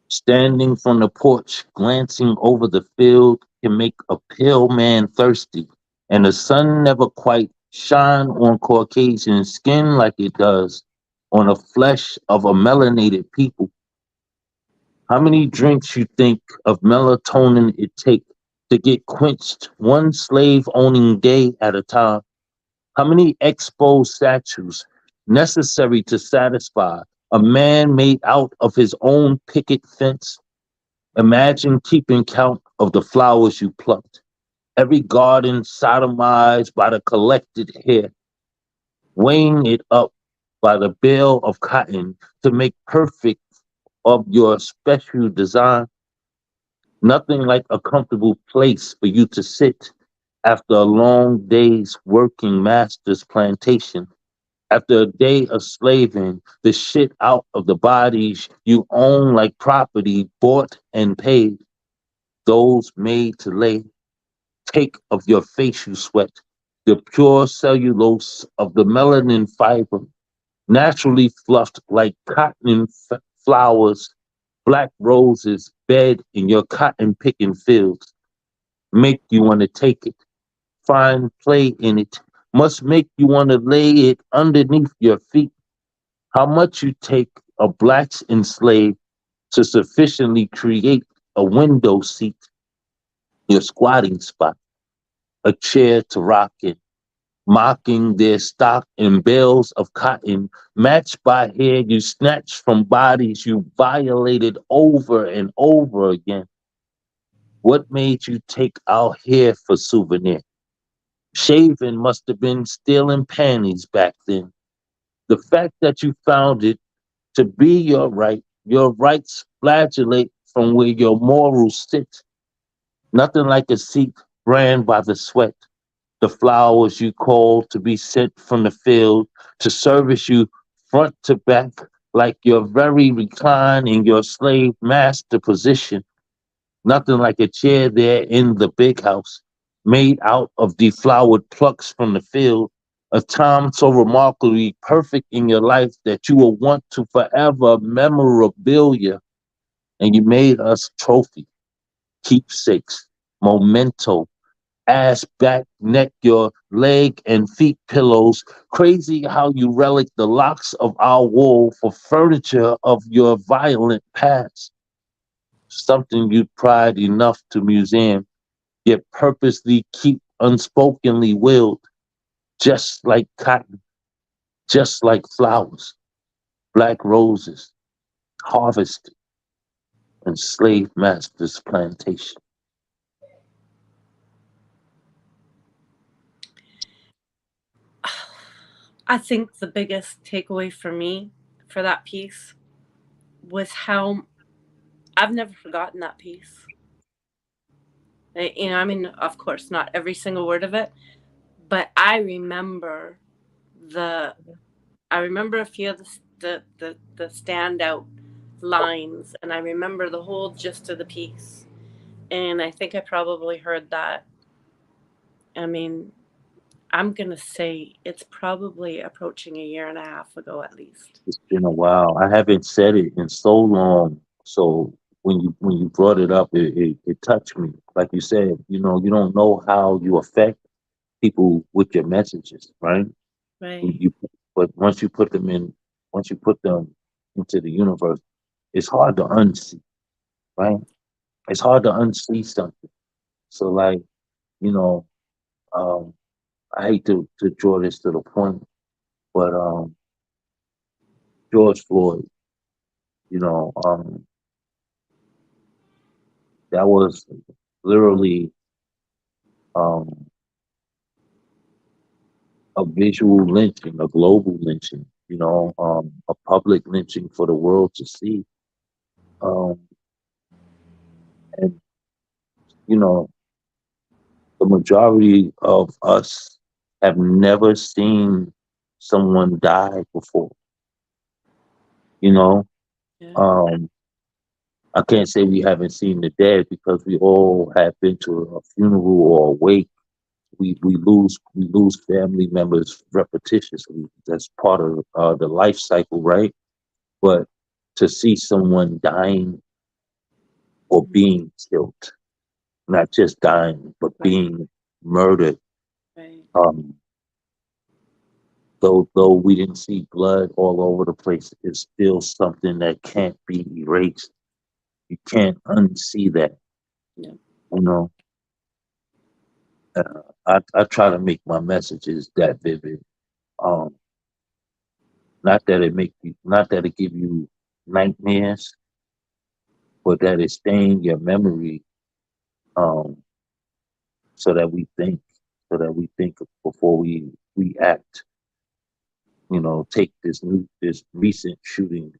standing from the porch, glancing over the field can make a pale man thirsty, and the sun never quite shine on Caucasian skin like it does on the flesh of a melanated people. How many drinks you think of melatonin it take to get quenched one slave owning day at a time? How many exposed statues necessary to satisfy a man made out of his own picket fence? Imagine keeping count of the flowers you plucked, every garden sodomized by the collected hair, weighing it up by the bale of cotton to make perfect of your special design. Nothing like a comfortable place for you to sit after a long day's working master's plantation, after a day of slaving the shit out of the bodies you own like property bought and paid, those made to lay. Take of your face you sweat, the pure cellulose of the melanin fiber, naturally fluffed like cotton flowers, black roses bed in your cotton picking fields, make you want to take it, find play in it, must make you want to lay it underneath your feet. How much you take a blacks enslaved to sufficiently create a window seat, your squatting spot, a chair to rock in, mocking their stock in bales of cotton, matched by hair you snatched from bodies you violated over and over again. What made you take our hair for souvenir? Shaving must have been stealing panties back then. The fact that you found it to be your rights flagellate from where your morals sit. Nothing like a seat brand by the sweat, the flowers you call to be sent from the field to service you front to back like your very recline in your slave master position. Nothing like a chair there in the big house, made out of deflowered plucks from the field, a time so remarkably perfect in your life that you will want to forever memorabilia, and you made us trophy, keepsakes, memento, ass, back, neck, your leg and feet pillows. Crazy how you relic the locks of our wool for furniture of your violent past. Something you pride enough to museum, yet purposely keep unspokenly willed, just like cotton, just like flowers, black roses, harvested in slave masters' plantation. I think the biggest takeaway for me for that piece was how I've never forgotten that piece. I mean, of course, not every single word of it, but the I remember a few of the standout lines, and I remember the whole gist of the piece. And I think I probably heard that. I mean, I'm gonna say it's probably approaching a year and a half ago at least. It's been a while. I haven't said it in so long. So when you brought it up, it touched me. Like you said, you don't know how you affect people with your messages, right? Right. You, but once you put them into the universe, it's hard to unsee, right? It's hard to unsee something. So like, you know, um, I hate to draw this to the point, but George Floyd, you know, that was literally um, a visual lynching, a global lynching, a public lynching for the world to see. Um, and, you know, the majority of us have never seen someone die before, you know. Yeah. Um, I can't say we haven't seen the dead because we all have been to a funeral or a wake. We lose family members repetitiously. That's part of the life cycle, right? But to see someone dying or Mhm. being killed, not just dying, but Right. being murdered, Right. um, though we didn't see blood all over the place, it's still something that can't be erased. You can't unsee that. Yeah. You know, I try to make my messages that vivid. Um, not that it make you, not that it give you nightmares, but that it stay in your memory. Um, so that we think, so that we think before we act. You know, take this recent shooting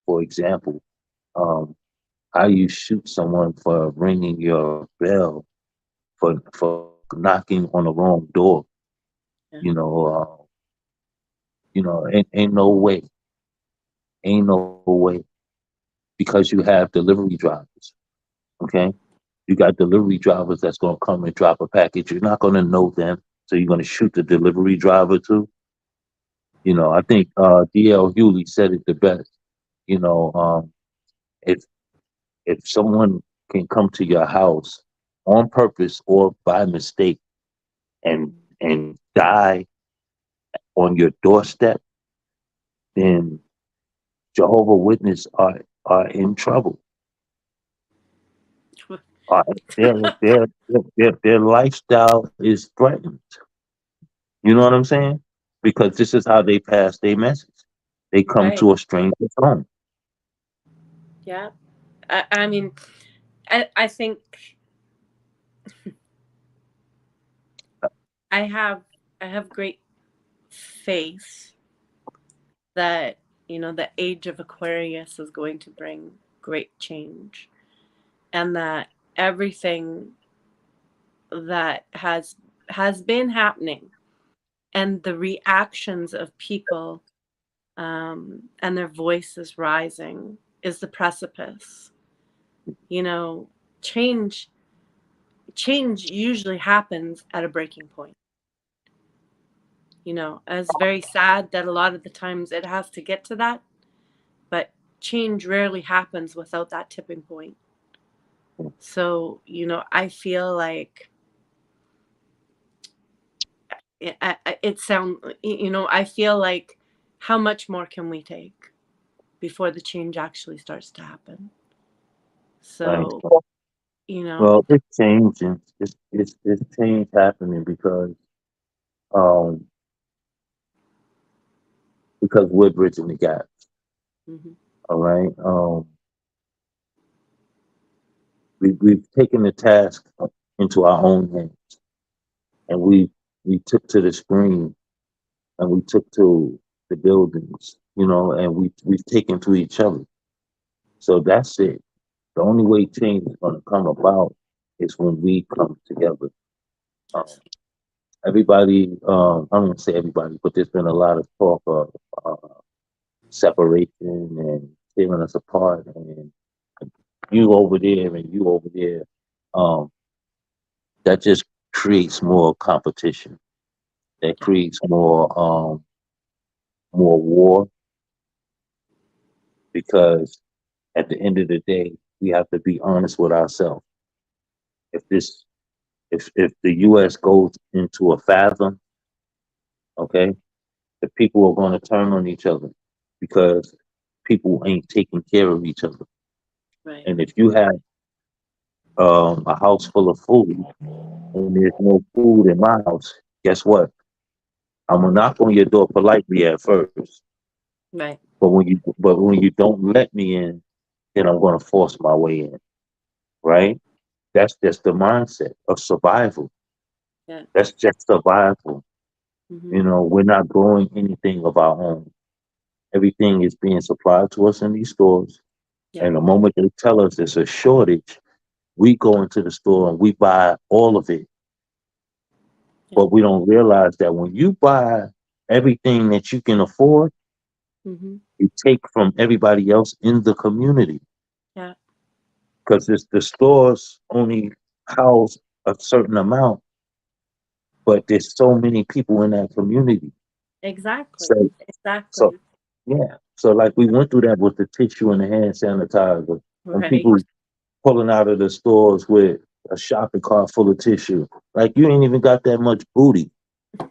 for example. Um, how you shoot someone for ringing your bell, for knocking on the wrong door. Yeah. You know, ain't no way, ain't no way, because you have delivery drivers. Okay, you got delivery drivers that's gonna come and drop a package. You're not gonna know them, so you're gonna shoot the delivery driver too. You know, I think D.L. Hewley said it the best. You know, if if someone can come to your house on purpose or by mistake and die on your doorstep, then Jehovah Witness are in trouble. Uh, their lifestyle is threatened. You know what I'm saying? Because this is how they pass their message. They come Right. to a stranger's home. Yeah. I mean, I think I have I have great faith that, the age of Aquarius is going to bring great change, and that everything that has been happening, and the reactions of people, and their voices rising, is the precipice. You know, change change usually happens at a breaking point. It's very sad that a lot of the times it has to get to that, but change rarely happens without that tipping point. So, I feel like I feel like, how much more can we take before the change actually starts to happen? Right. So, you know, Well, it's changing. It's change happening um because we're bridging the gap. hmm All right. We've taken the task into our own hands, and we took to the screen, and we took to the buildings, and we've taken to each other. So that's it. The only way change is going to come about is when we come together. Um, yes, everybody, I don't want to say everybody, but there's been a lot of talk of separation and tearing us apart, and you over there and you over there. Um, that just creates more competition. That yeah, creates more war, because at the end of the day, we have to be honest with ourselves. If this if the US goes into a fathom, okay, the people are going to turn on each other, because people ain't taking care of each other. right, And if you have a house full of food and there's no food in my house, guess what? I'm gonna knock on your door politely at first, right, but when you don't let me in, then I'm gonna force my way in, right? That's just the mindset of survival. yeah, That's just survival. hmm We're not growing anything of our own. Everything is being supplied to us in these stores. yeah, And the moment they tell us there's a shortage, we go into the store and we buy all of it. yeah, But we don't realize that when you buy everything that you can afford, hmm you take from everybody else in the community. yeah, Because the stores only house a certain amount, but there's so many people in that community. exactly, So, so exactly, yeah. So like we went through that with the tissue and the hand sanitizer, and right, people pulling out of the stores with a shopping cart full of tissue. Like you ain't even got that much booty.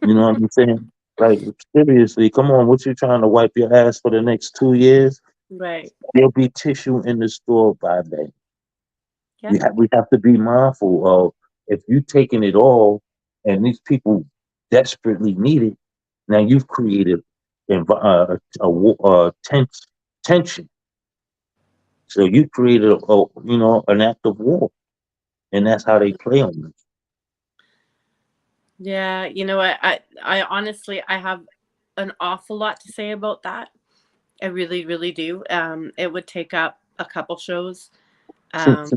You know what I'm saying? Like seriously, come on, what you trying to wipe your ass for the next 2 years? right, There'll be tissue in the store by then. Yeah. We have to be mindful of if you taking it all and these people desperately need it. Now you've created tension. So you created an act of war, and that's how they play on this. Yeah, you know what? I honestly I have an awful lot to say about that. I really, really do. It would take up a couple shows. Um,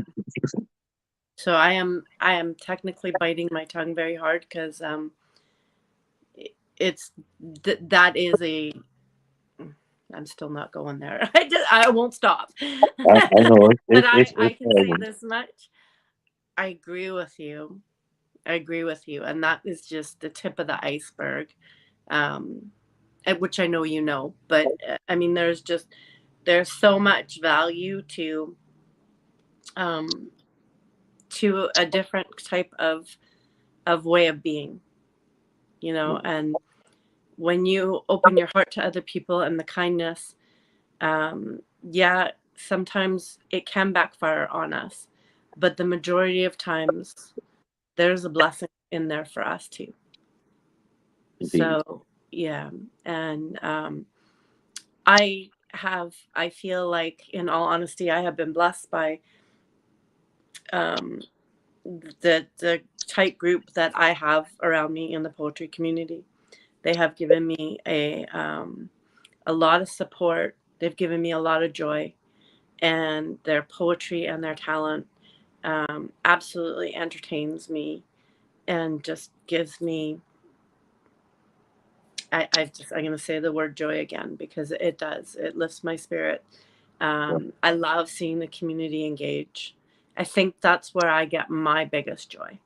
so I am technically biting my tongue very hard because it's that is a. I'm still not going there. I won't stop. I know But I it's can say hard. this much. I agree with you. I agree with you, and that is just the tip of the iceberg. Um, which I know you know, but I mean, there's so much value um, to a different type of way of being, you know. And when you open your heart to other people and the kindness, yeah, sometimes it can backfire on us, but the majority of times there's a blessing in there for us too. Indeed. So yeah, and I feel like, in all honesty, I have been blessed by um, the tight group that I have around me in the poetry community. They have given me a lot of support. They've given me a lot of joy, and their poetry and their talent absolutely entertains me and just gives me. I'm going to say the word joy again because it does. It lifts my spirit. I love seeing the community engage. I think that's where I get my biggest joy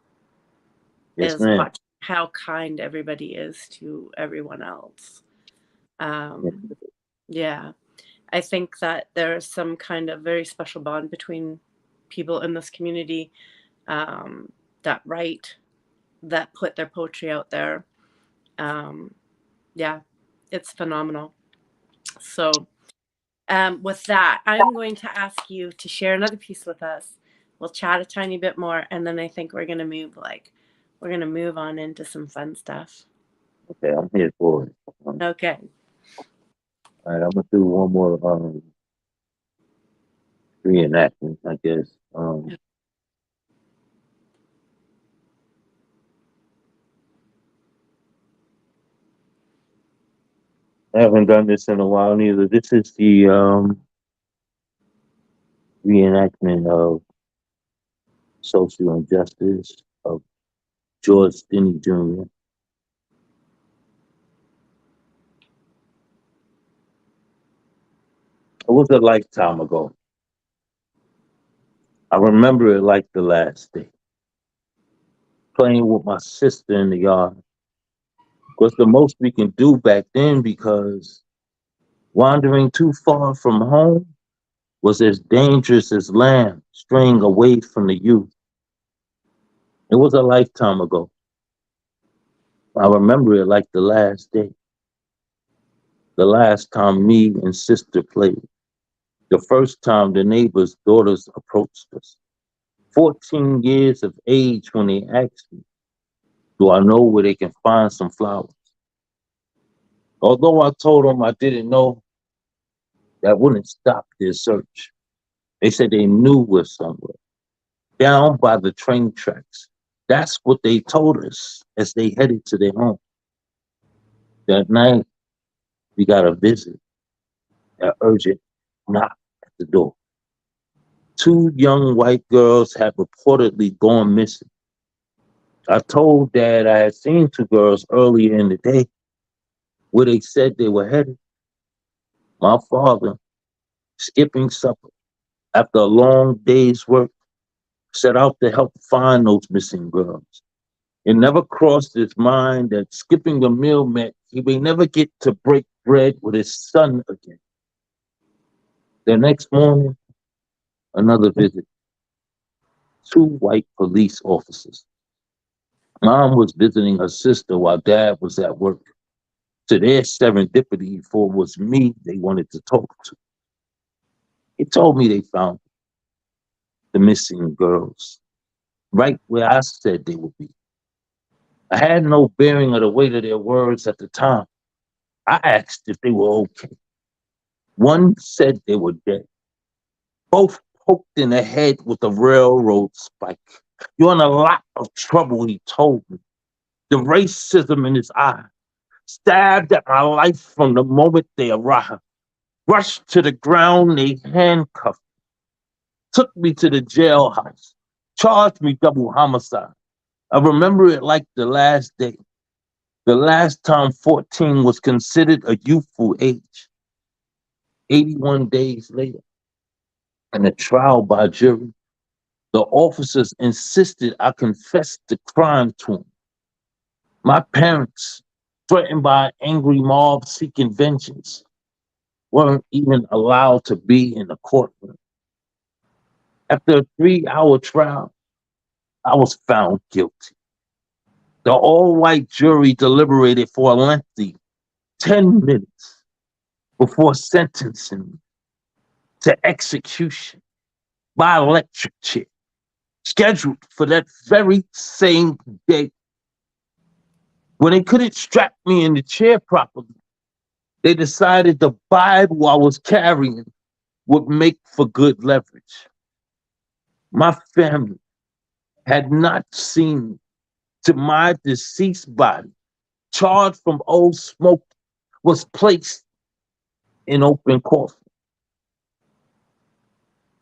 Yes, is ma'am. watching how kind everybody is to everyone else. Um, yeah, I think that there's some kind of very special bond between people in this community um, that write, that put their poetry out there. Um, yeah, it's phenomenal. So, with that, I'm going to ask you to share another piece with us. We'll chat a tiny bit more, and then I think we're gonna move on into some fun stuff. Okay, I'm here for it. Okay. All right, I'm gonna do one more reenactment, I guess. I haven't done this in a while neither. This is the reenactment of social injustice of George Stinney Jr. It was a lifetime ago. I remember it like the last day. Playing with my sister in the yard was the most we can do back then because wandering too far from home was as dangerous as lamb straying away from the youth. It was a lifetime ago. I remember it like the last day, the last time me and sister played, the first time the neighbor's daughters approached us. 14 years of age when they asked me, do I know where they can find some flowers? Although I told them I didn't know, that wouldn't stop their search. They said they knew we're somewhere, down by the train tracks. That's what they told us as they headed to their home. That night, we got a visit, an urgent knock at the door. Two young white girls had reportedly gone missing. I told Dad I had seen two girls earlier in the day where they said they were headed. My father, skipping supper after a long day's work, set out to help find those missing girls. It never crossed his mind that skipping the meal meant he may never get to break bread with his son again. The next morning, another visit. Two white police officers. Mom was visiting her sister while Dad was at work. To their serendipity, for it was me they wanted to talk to. He told me they found me. the missing girls, right where I said they would be. I had no bearing of the weight of their words at the time. I asked if they were okay. One said they were dead. Both poked in the head with a railroad spike. You're in a lot of trouble, he told me. The racism in his eye stabbed at my life from the moment they arrived. Rushed to the ground, they handcuffed, took me to the jailhouse, charged me double homicide. I remember it like the last day, the last time 14 was considered a youthful age. 81 days later, in a trial by jury, the officers insisted I confess the crime to them. My parents, threatened by an angry mob seeking vengeance, weren't even allowed to be in the courtroom. After a 3-hour trial, I was found guilty. The all white jury deliberated for a lengthy 10 minutes before sentencing me to execution by electric chair, scheduled for that very same day. When they couldn't strap me in the chair properly, they decided the Bible I was carrying would make for good leverage. My family had not seen to my deceased body, charred from old smoke, was placed in open coffin.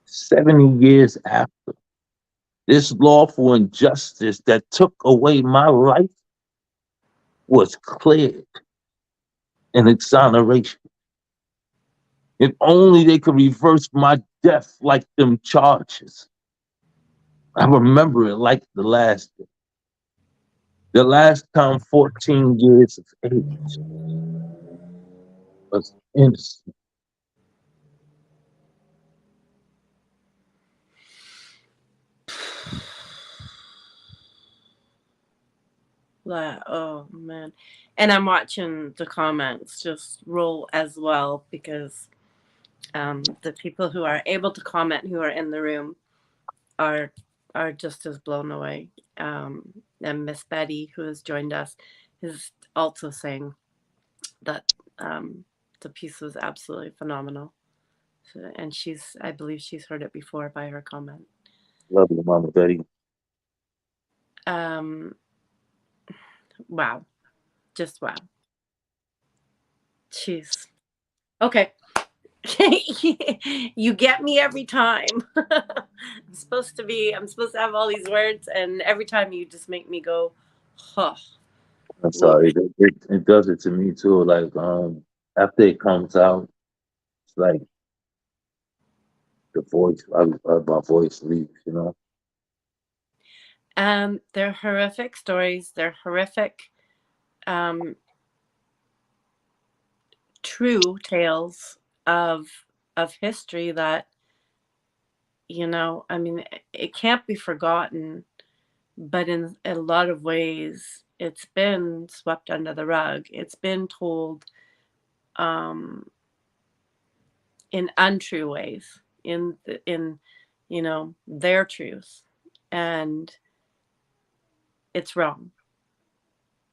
70 years after, this lawful injustice that took away my life was cleared in exoneration. If only they could reverse my death like them charges. I remember it like the last day. The last time 14 years of age was innocent. Oh man. And I'm watching the comments just roll as well because the people who are able to comment who are in the room are are just as blown away. And Miss Betty, who has joined us, is also saying that the piece was absolutely phenomenal. So, and I believe she's heard it before by her comment. Love you, Mama Betty. Um, wow, just wow. Jeez. Okay. You get me every time. I'm supposed to have all these words, and every time you just make me go, huh. I'm Woof. sorry. It does it to me too. Like, after it comes out, it's like the voice, my voice leaves, you know? They're horrific stories. They're horrific, um, true tales of of history that, I mean, it can't be forgotten, but in a lot of ways, it's been swept under the rug. It's been told um, in untrue ways, in their truth, and it's wrong.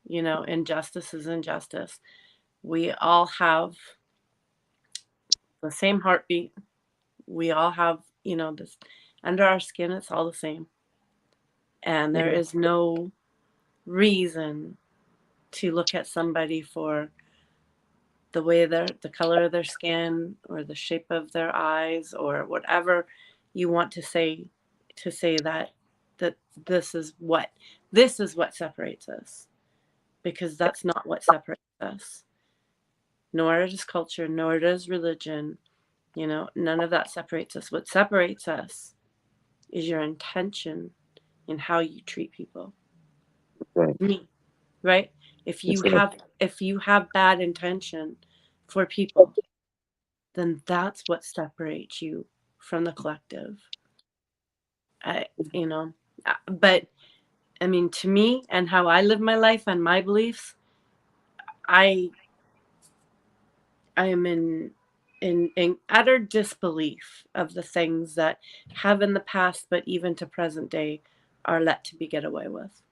Injustice is injustice. We all have the same heartbeat. We all have, this under our skin. It's all the same, and there Yeah. is no reason to look at somebody for the color of their skin or the shape of their eyes or whatever you want to say that this is what separates us, because that's not what separates us. Nor does culture, nor does religion. None of that separates us. What separates us is your intention in how you treat people. Right. Me, right? if you That's right. have if you have bad intention for people, then that's what separates you from the collective. I, you know, but I mean, to me and how I live my life and my beliefs, I I am in. in utter disbelief of the things that have in the past, but even to present day, are let to be get away with.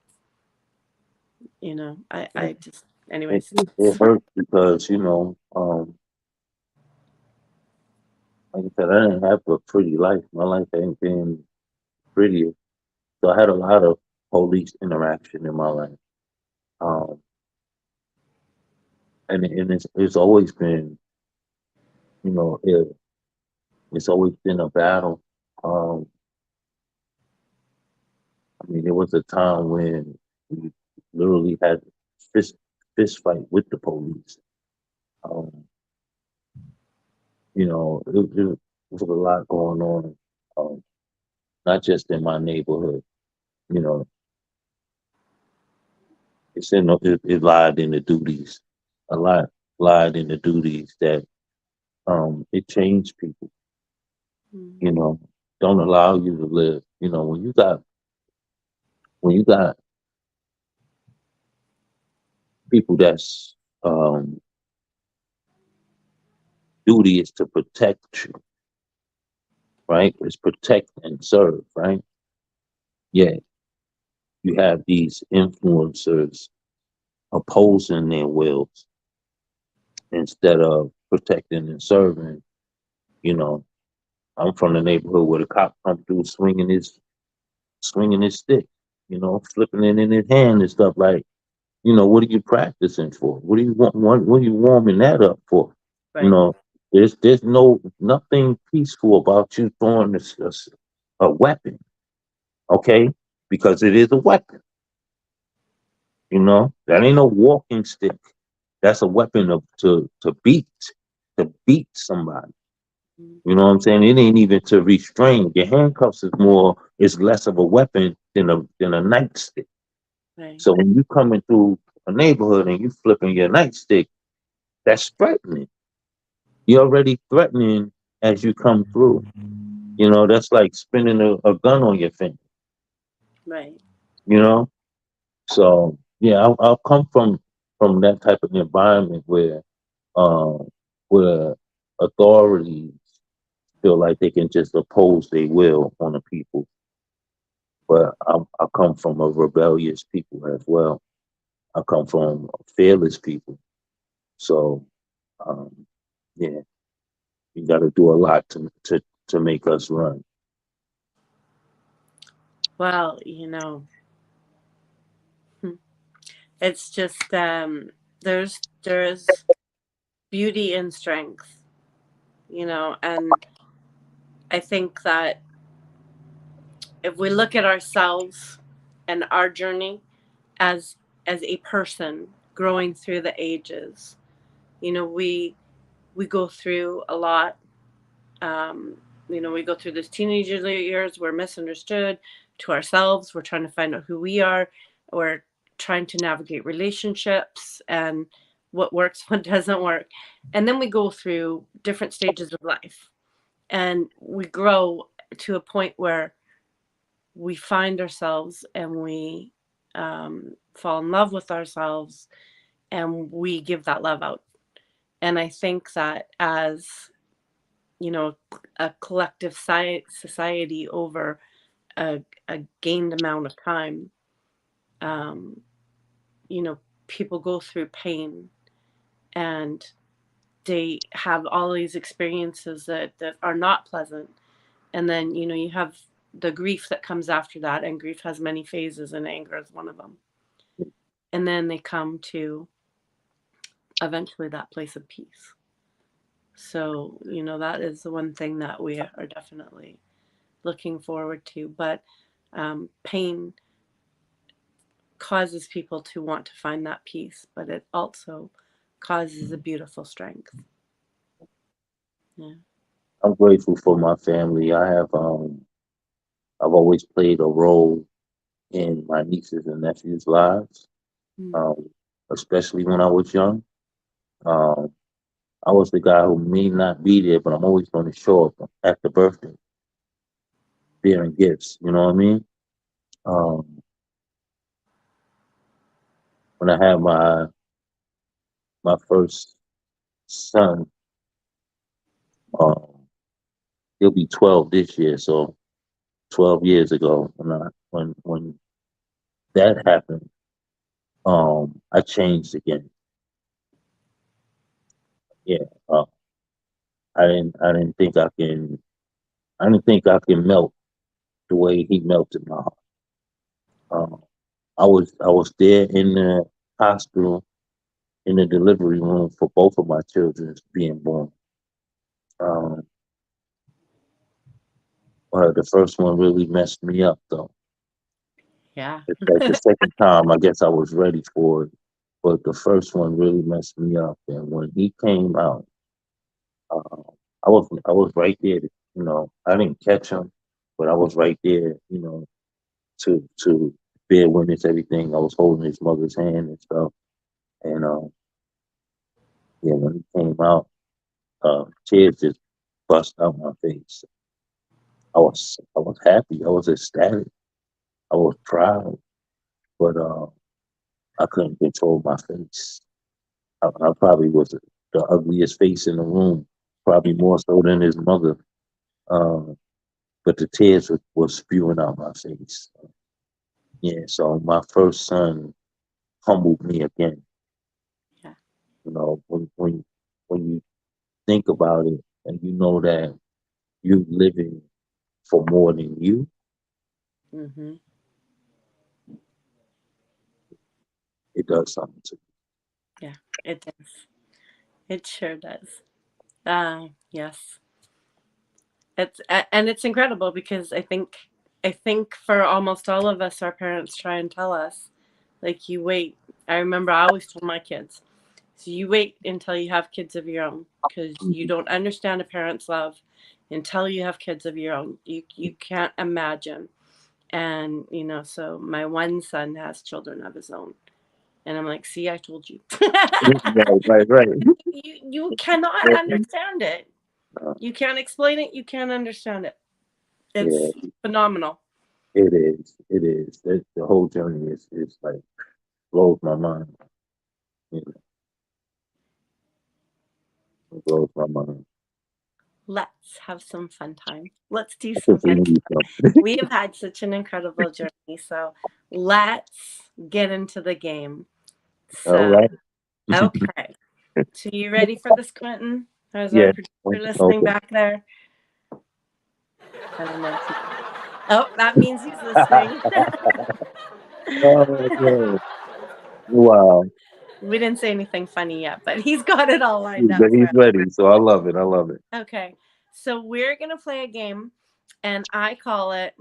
I just, anyways. It hurts because, like I said, I didn't have a pretty life. My life ain't been prettier. So I had a lot of police interaction in my life. Um, and it's always been, you know, it, it's always been a battle. Um, I mean, there was a time when we literally had fist fist fight with the police. Um, it was a lot going on, um, not just in my neighborhood. You know, it lied in the duties, a lot lied in the duties that it changed people. Mm, You know, don't allow you to live. When you got people that's duty is to protect you, right? It's protect and serve, right? Yeah, you have these influencers opposing their wills instead of protecting and serving. You know, I'm from the neighborhood where the cop come through swinging his stick, flipping it in his hand and stuff like, what are you practicing for? What do you want? What are you warming that up for? You right. know, there's nothing peaceful about you throwing a weapon, okay? Because it is a weapon. That ain't no walking stick. That's a weapon to beat somebody. Mm, You know what I'm saying? It ain't even to restrain. Your handcuffs is less of a weapon than a nightstick. right. So when you coming through a neighborhood and you flipping your nightstick, that's threatening. You're already threatening as you come through. That's like spinning a gun on your finger. Right. You know, so yeah, I'll come from that type of environment um where authorities feel like they can just oppose their will on the people. But I come from a rebellious people as well. I come from fearless people. So um, yeah, you got to do a lot to make us run. Well, it's just there's beauty in strength, and I think that if we look at ourselves and our journey as a person growing through the ages, we go through a lot. um, we go through this teenager years, we're misunderstood to ourselves, we're trying to find out who we are, we're trying to navigate relationships and what works, what doesn't work, and then we go through different stages of life, and we grow to a point where we find ourselves and we fall in love with ourselves, and we give that love out. And I think that as a collective society over a gained amount of time, um, you know, people go through pain, and they have all these experiences that are not pleasant. And then, you have the grief that comes after that, and grief has many phases, and anger is one of them. And then they come to eventually that place of peace. So, that is the one thing that we are definitely looking forward to. But pain causes people to want to find that peace, but it also causes a beautiful strength. Yeah. I'm grateful for my family. I've always played a role in my nieces and nephews' lives, Mm. um, especially when I was young. Um, I was the guy who may not be there, but I'm always going to show up at the birthday, bearing gifts. You know what I mean? Um, when I had my first son, Um, he'll be 12 this year, so 12 years ago when that happened, I changed again. Yeah, uh, I didn't think I can melt the way he melted my heart. Um, I was there in the hospital in the delivery room for both of my children being born. Um, the first one really messed me up though. Yeah. It's like the second time, I guess I was ready for it, but the first one really messed me up. And when he came out, uh, I was right there. I didn't catch him, but I was right there. To bear witness everything. I was holding his mother's hand and stuff. And yeah, when he came out, tears just bust out my face. I was happy. I was ecstatic. I was proud, but I couldn't control my face. I probably was the ugliest face in the room, probably more so than his mother. Um, but the tears were spewing out my face. Yeah, so my first son humbled me again. Yeah. You know, when you think about it and you know that you're living for more than you, Mm-hmm. it does something to Yeah, it does. It sure does. Yes. And it's incredible because I think for almost all of us, our parents try and tell us, like, you wait. I remember I always told my kids, so you wait until you have kids of your own because you you. don't understand a parent's love until you have kids of your own. You can't imagine. And so my one son has children of his own, and I'm like, see, I told you. Right, right, right. You cannot understand it. Uh, You can't explain it. You can't understand it. It's yeah, phenomenal. it is. It is. The whole journey is like blows my mind. You know, it blows my mind. Let's have some fun time. Let's do I think some we fun. need something. We have had such an incredible journey. So let's get into the game. All So, right. okay. So, you ready for this, Quentin? Or is our Yeah. producer listening Okay. back there? I don't know. Oh, that means he's listening. Oh, yeah. Wow. We didn't say anything funny yet, but he's got it all lined But up for he's us. ready, so I love it. I love it. Okay. So, we're going to play a game, and I call it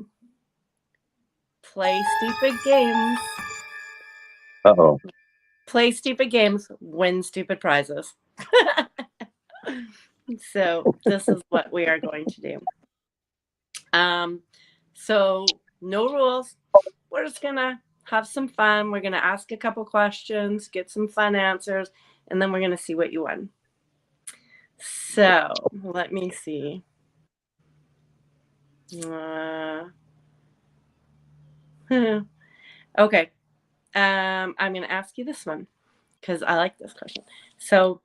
Play Stupid Games. Uh-oh. Play stupid games, win stupid prizes. So this is what we are going to do. Um, so no rules. We're just gonna have some fun. We're gonna ask a couple questions, get some fun answers, and then we're gonna see what you won. So let me see. Uh, okay. I'm gonna ask you this one because I like this question. So,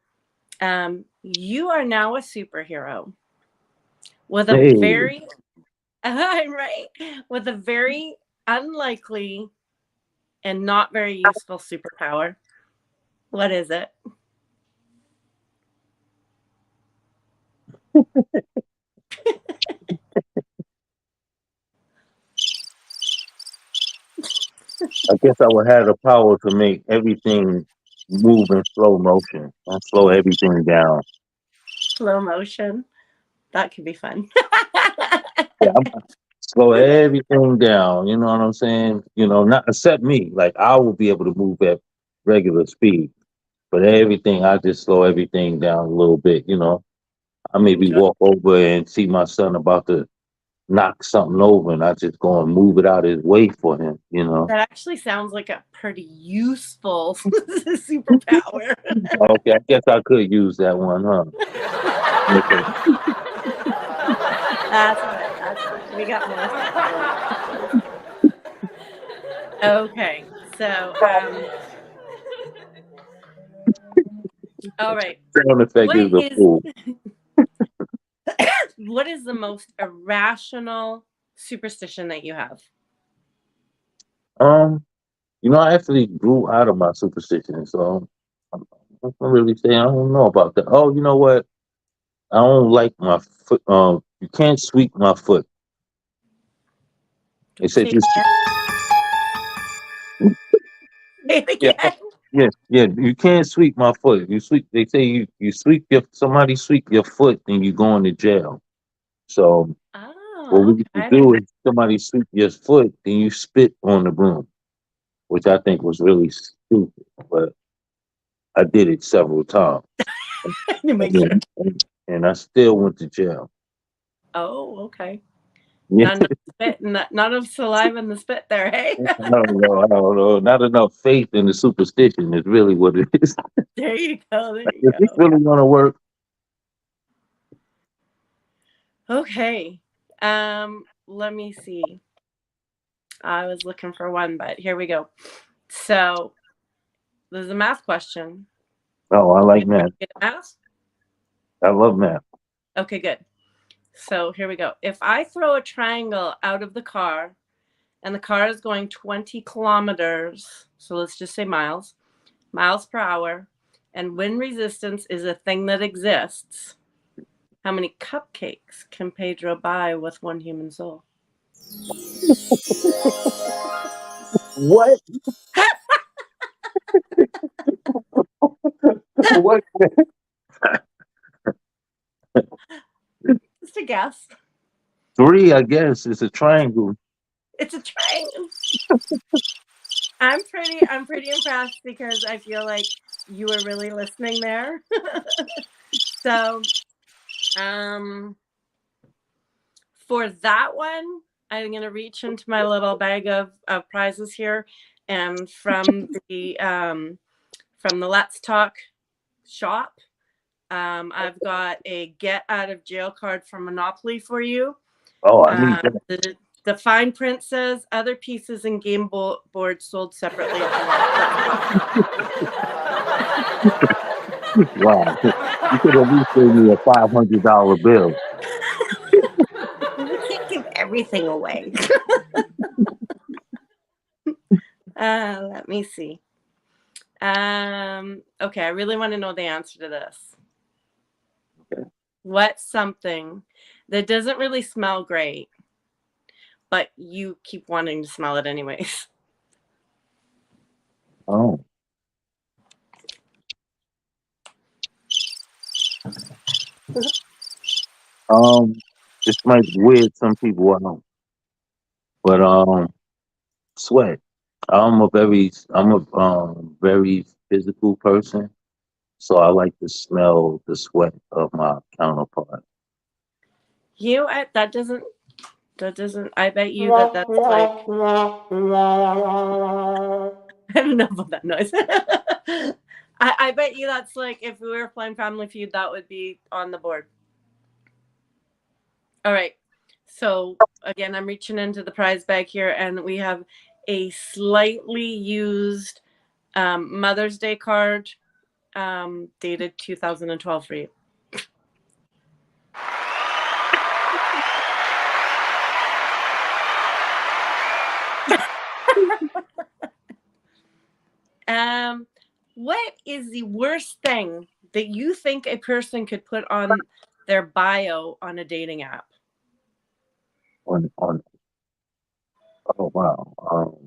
you are now a superhero with a Hey, very right, with a very unlikely and not very useful superpower. What is it? I guess I would have the power to make everything move in slow motion. I slow everything down. Slow motion. That could be fun. Yeah, slow everything down. You know what I'm saying? Not except me. Like I will be able to move at regular speed, but everything I just slow everything down a little bit. I maybe Enjoy. walk over and see my son about to knock something over, and I just go and move it out of his way for him. That actually sounds like a pretty useful superpower. Okay, I guess I could use that one, huh? Okay. That's all right. That's all right. We got more superheroes. Okay. So, all right. Sound effect What is a is fool. what is the most irrational superstition that you have? Um, I actually grew out of my superstition, so I'm not gonna really say I don't know about that. Oh, you know what? I don't like my foot. You can't sweep my foot. They said Say it this. again. Say it Yeah, again. yes, yeah. You can't sweep my foot. You sweep. They say you sweep your somebody sweep your foot, then you going to jail. So what Oh, we okay. used to I didn't do know. is somebody sweep your foot, then you spit on the broom, which I think was really stupid. But I did it several times, To make sure. and I still went to jail. Oh, okay. Yeah, Not enough spit, not enough saliva in the spit there, hey? I don't know. I don't know. Not enough faith in the superstition is really what it is. There you go. There you If it's go. really gonna work, Okay. Let me see. I was looking for one, but here we go. So there's a math question. oh, I You like ready math. to get math? I love math. Okay, good. So here we go. If I throw a triangle out of the car and the car is going 20 kilometers, so let's just say miles per hour, and wind resistance is a thing that exists, how many cupcakes can Pedro buy with one human soul? What? What? Just a guess. Three, I guess. It's a triangle. It's a triangle. I'm pretty impressed because I feel like you were really listening there. So, um, for that one, I'm gonna reach into my little bag of prizes here, and from the Let's Talk shop, I've got a get out of jail card from Monopoly for you. Oh, I need that. The fine print says other pieces and game boards sold separately at the Let's Talk Wow. You could at least give me a $500 bill. We can't give everything away. Let me see. Okay, I really want to know the answer to this. Okay. What's something that doesn't really smell great, but you keep wanting to smell it anyways? Oh. This might weird some people out, but sweat. I'm a very physical person, so I like to smell the sweat of my counterpart. That doesn't, I bet you that's like, I don't know about that noise. I bet you that's like, if we were playing Family Feud, that would be on the board. All right. So again, I'm reaching into the prize bag here, and we have a slightly used Mother's Day card, dated 2012 for you. What is the worst thing that you think a person could put on their bio on a dating app? On oh wow.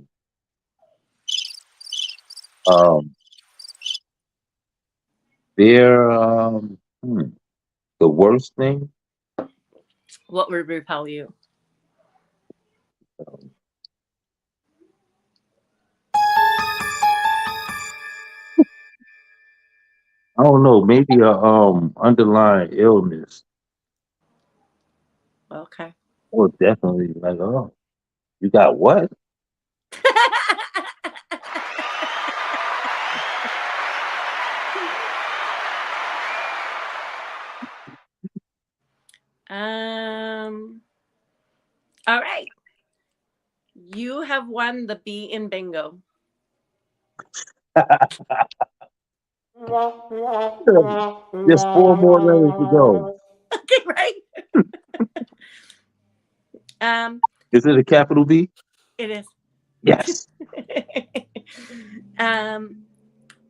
Um they're the worst thing. What would repel you? I don't know, maybe a underlying illness. Okay. Or definitely like, oh, you got what? um. All right. You have won the B in bingo. There's four more letters to go. Okay, right? Um, Is it a capital B? it is. Yes. um,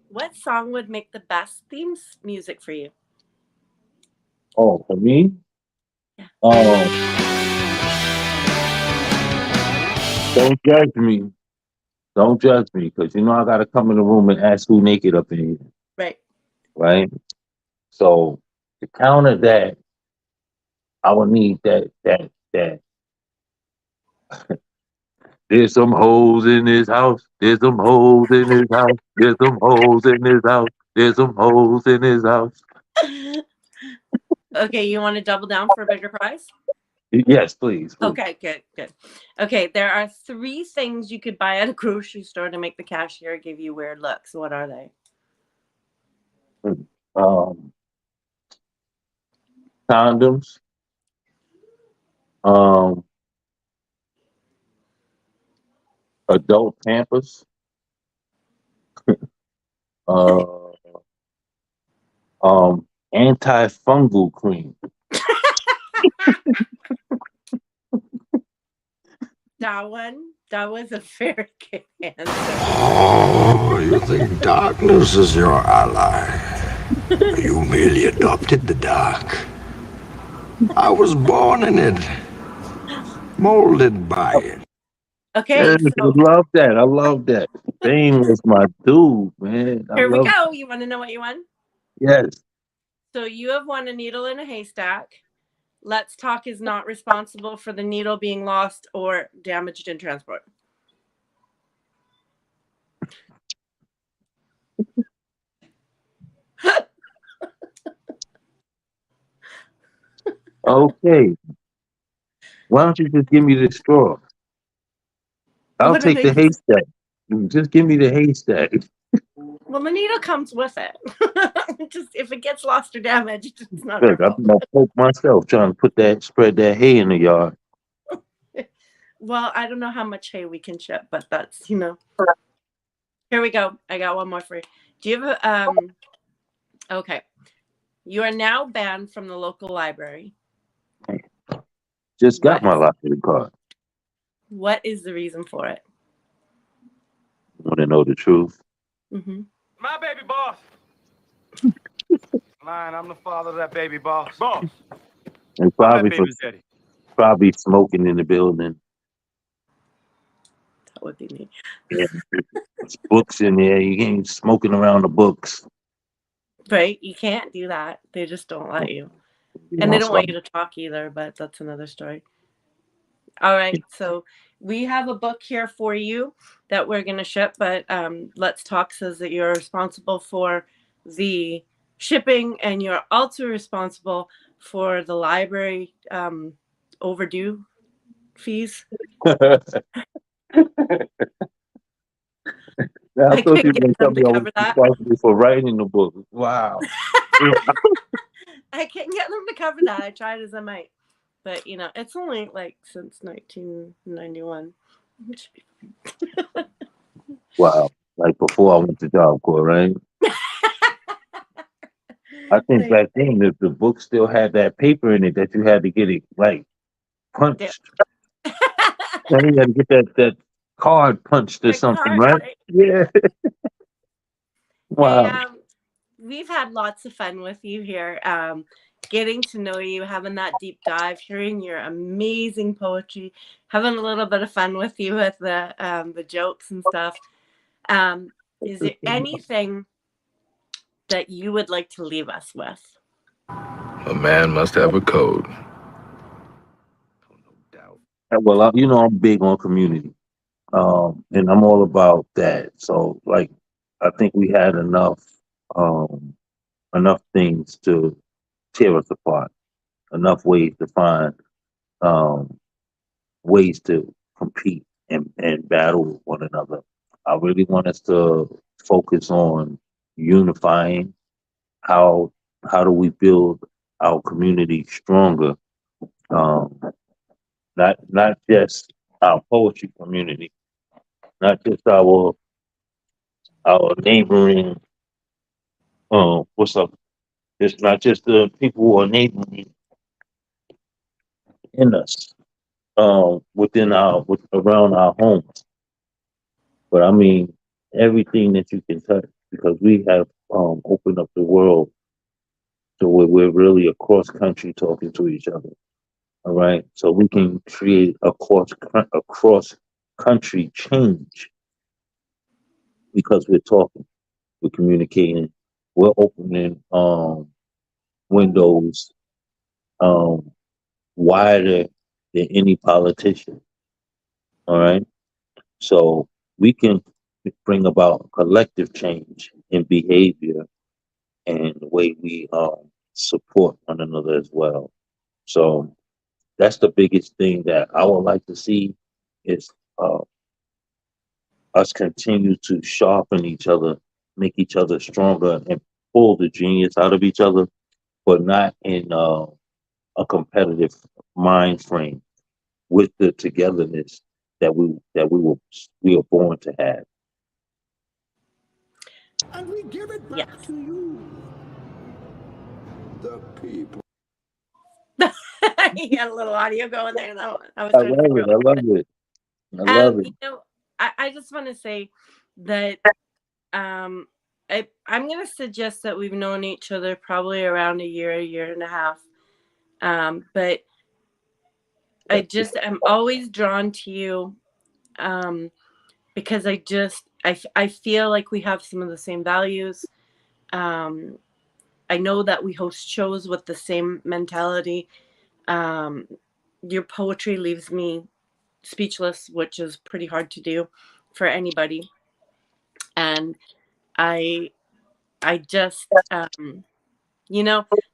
what song would make the best themes music for you? Oh, for me? Yeah. Um, don't judge me. Don't judge me, because you know I gotta come in the room and ask who naked up in here, Right. right? So to counter that, I would need that. There's some holes in this house. There's some holes in this house. There's some holes in this house. There's some holes in this house. Okay, you want to double down for a bigger prize? Yes, please, please. Okay, good, good. Okay, there are three things you could buy at a grocery store to make the cashier give you weird looks. What are they? Um, condoms. Um, adult Pampers. Uh, antifungal cream. That was a very good answer. Oh, you think darkness is your ally? You merely adopted the dark. I was born in it, molded by it. Okay, Yes, I so love that. I love that. Bane was my dude, man. I here we love. go. You want to know what you won? Yes. So you have won a needle in a haystack. Let's Talk is not responsible for the needle being lost or damaged in transport. Okay. Why don't you just give me the straw? I'll What am take I? the haystack. Just give me the haystack. Well, the needle comes with it. Just if it gets lost or damaged, it's not our Look, I'm fault. gonna poke myself trying to spread that hay in the yard. Well, I don't know how much hay we can ship, but that's. Here we go. I got one more for you. Do you have okay. You are now banned from the local library. Just got What my is lottery card. what is the reason for it? Want to know the truth? Mm-hmm. My baby boss. Lying, I'm the father of that baby boss. Boss, And I'm that probably for baby's daddy. probably smoking in the building. That would be me. Yeah, there's books in there. You ain't smoking around the books. Right? You can't do that. They just don't let you. You And they know, don't so want you to talk either, but that's another story. All right. So we have a book here for you that we're going to ship, but Let's Talk says that you're responsible for the shipping and you're also responsible for the library overdue fees. I I thought you couldn't were get going to tell them me to I was cover that. responsible for writing the book. Wow. I can't get them to cover that. I tried as I might. But, it's only like since 1991. It should be Wow. Like before I went to Job Corps, right? I think like, back then the book still had that paper in it that you had to get it like yeah. punched. And you had to get that card punched or The something, card, right? right? Yeah. Hey, Wow. we've had lots of fun with you here. Getting to know you, having that deep dive, hearing your amazing poetry, having a little bit of fun with you with the jokes and stuff. Um, is there anything that you would like to leave us with? A man must have a code. No doubt. Well, I'm big on community, and I'm all about that. So, like, I think we had um, enough things to tear us apart, enough ways to find um, ways to compete and battle with one another. I really want us to focus on unifying. How how do we build our community stronger? Um, not just our poetry community, not just our neighboring. What's up? It's not just the people who are neighboring in us. around our homes. But I mean, everything that you can touch, because we have opened up the world to where we're really across country talking to each other. All right, so we can create a cross country change because we're talking, we're communicating, we're opening windows um wider than any politician. All right, so we can bring about collective change in behavior and the way we support one another as well. So that's the biggest thing that I would like to see is uh, us continue to sharpen each other, make each other stronger, and pull the genius out of each other, but not in a competitive mind frame with the togetherness that we were born to have. And we give it Yes. back to you, the people. You got a little audio going there. I was I trying to love figure it. out I what love it. I love it. You know, I just want to say that um, I'm going to suggest that we've known each other probably around a year and a half. But I just am always drawn to you because I feel like we have some of the same values. Um, I know that we host shows with the same mentality. Um, your poetry leaves me speechless, which is pretty hard to do for anybody. And I I just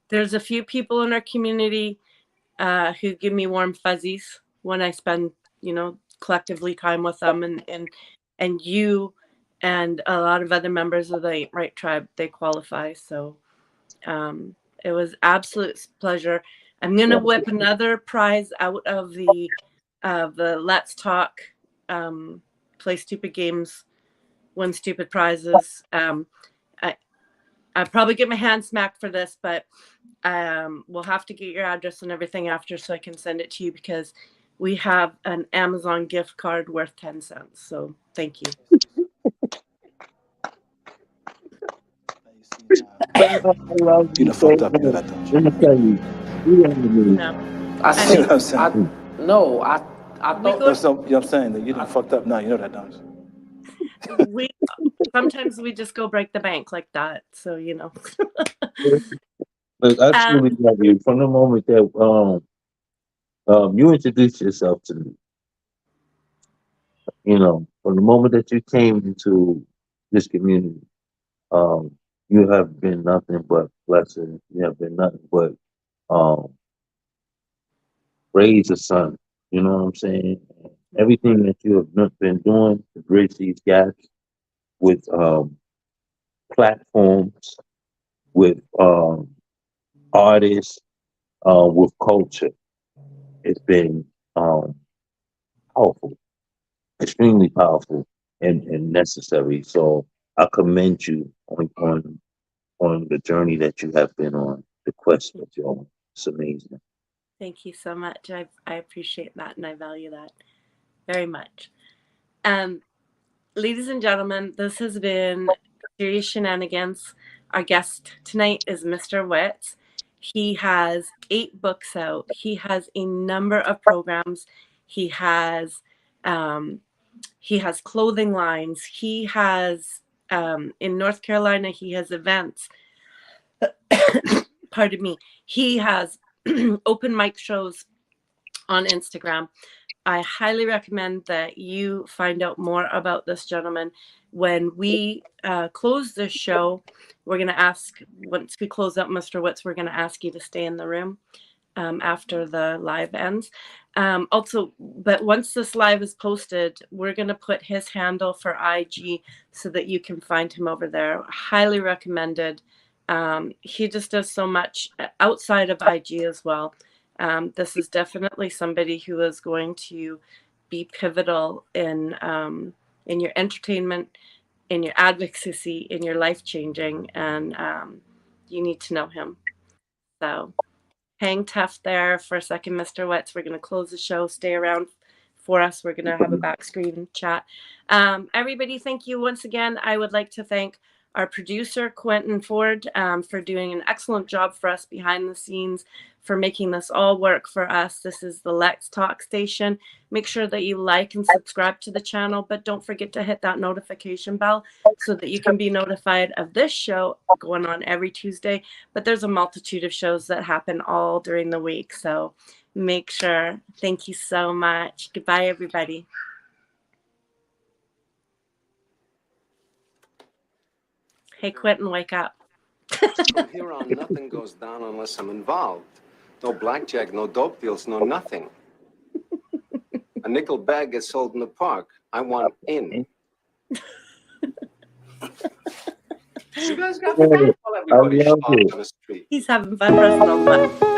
there's a few people in our community who give me warm fuzzies when I spend collectively time with them, and you and a lot of other members of the Ain't Right tribe, they qualify. So it was absolute pleasure. I'm gonna whip another prize out of the Let's Talk play stupid games, win stupid prizes. I I probably get my hand smacked for this, but we'll have to get your address and everything after so I can send it to you because we have an Amazon gift card worth 10 cents. So thank you. I love You you done so fucked up. You know much. that, don't Let you? me tell you, you are me. No. I I You know see. mean, what I'm saying? I no. I we thought go No, so, you know what I'm saying? That you done fucked up now. You know that, don't you? we sometimes we just go break the bank like that. So Look, I um truly love you from the moment that you introduced yourself to me. From the moment that you came into this community, um, you have been nothing but blessing. You have been nothing but um, raise a son. You know what I'm saying? Everything that you have been doing to bridge these gaps with platforms, with artists, with culture, it's been powerful, extremely powerful and necessary. So I commend you on the journey that you have been on, the quest that you're on. It's amazing. thank you so much. I appreciate that and I value that very much. Um Ladies and gentlemen, this has been Serious Shenanigans. Our guest tonight is Mr. Witz. He has 8 books out. He has a number of programs. He has um, he has clothing lines. He has in North Carolina. He has events. Pardon me. He has open mic shows on Instagram. I highly recommend that you find out more about this gentleman. When we close this show, we're going to ask, once we close up Mr. Witz, we're going to ask you to stay in the room after the live ends. Also, but once this live is posted, we're going to put his handle for IG so that you can find him over there. Highly recommended. He just does so much outside of IG as well. This is definitely somebody who is going to be pivotal in your entertainment, in your advocacy, in your life changing, and you need to know him. So hang tough there for a second, Mr. Wetz. We're going to close the show. Stay around for us. We're going to have a back screen chat. Everybody, thank you once again. I would like to thank our producer, Quentin Ford, for doing an excellent job for us behind the scenes, for making this all work for us. This is the Let's Talk station. Make sure that you like and subscribe to the channel, but don't forget to hit that notification bell so that you can be notified of this show going on every Tuesday. But there's a multitude of shows that happen all during the week, so make sure. Thank you so much. Goodbye, everybody. Hey, Quentin, wake up. From here on, nothing goes down unless I'm involved. No blackjack, no dope deals, no nothing. A nickel bag gets sold in the park. I want in. You guys got fun while everybody's on the street. He's having fun pressing all the buttons.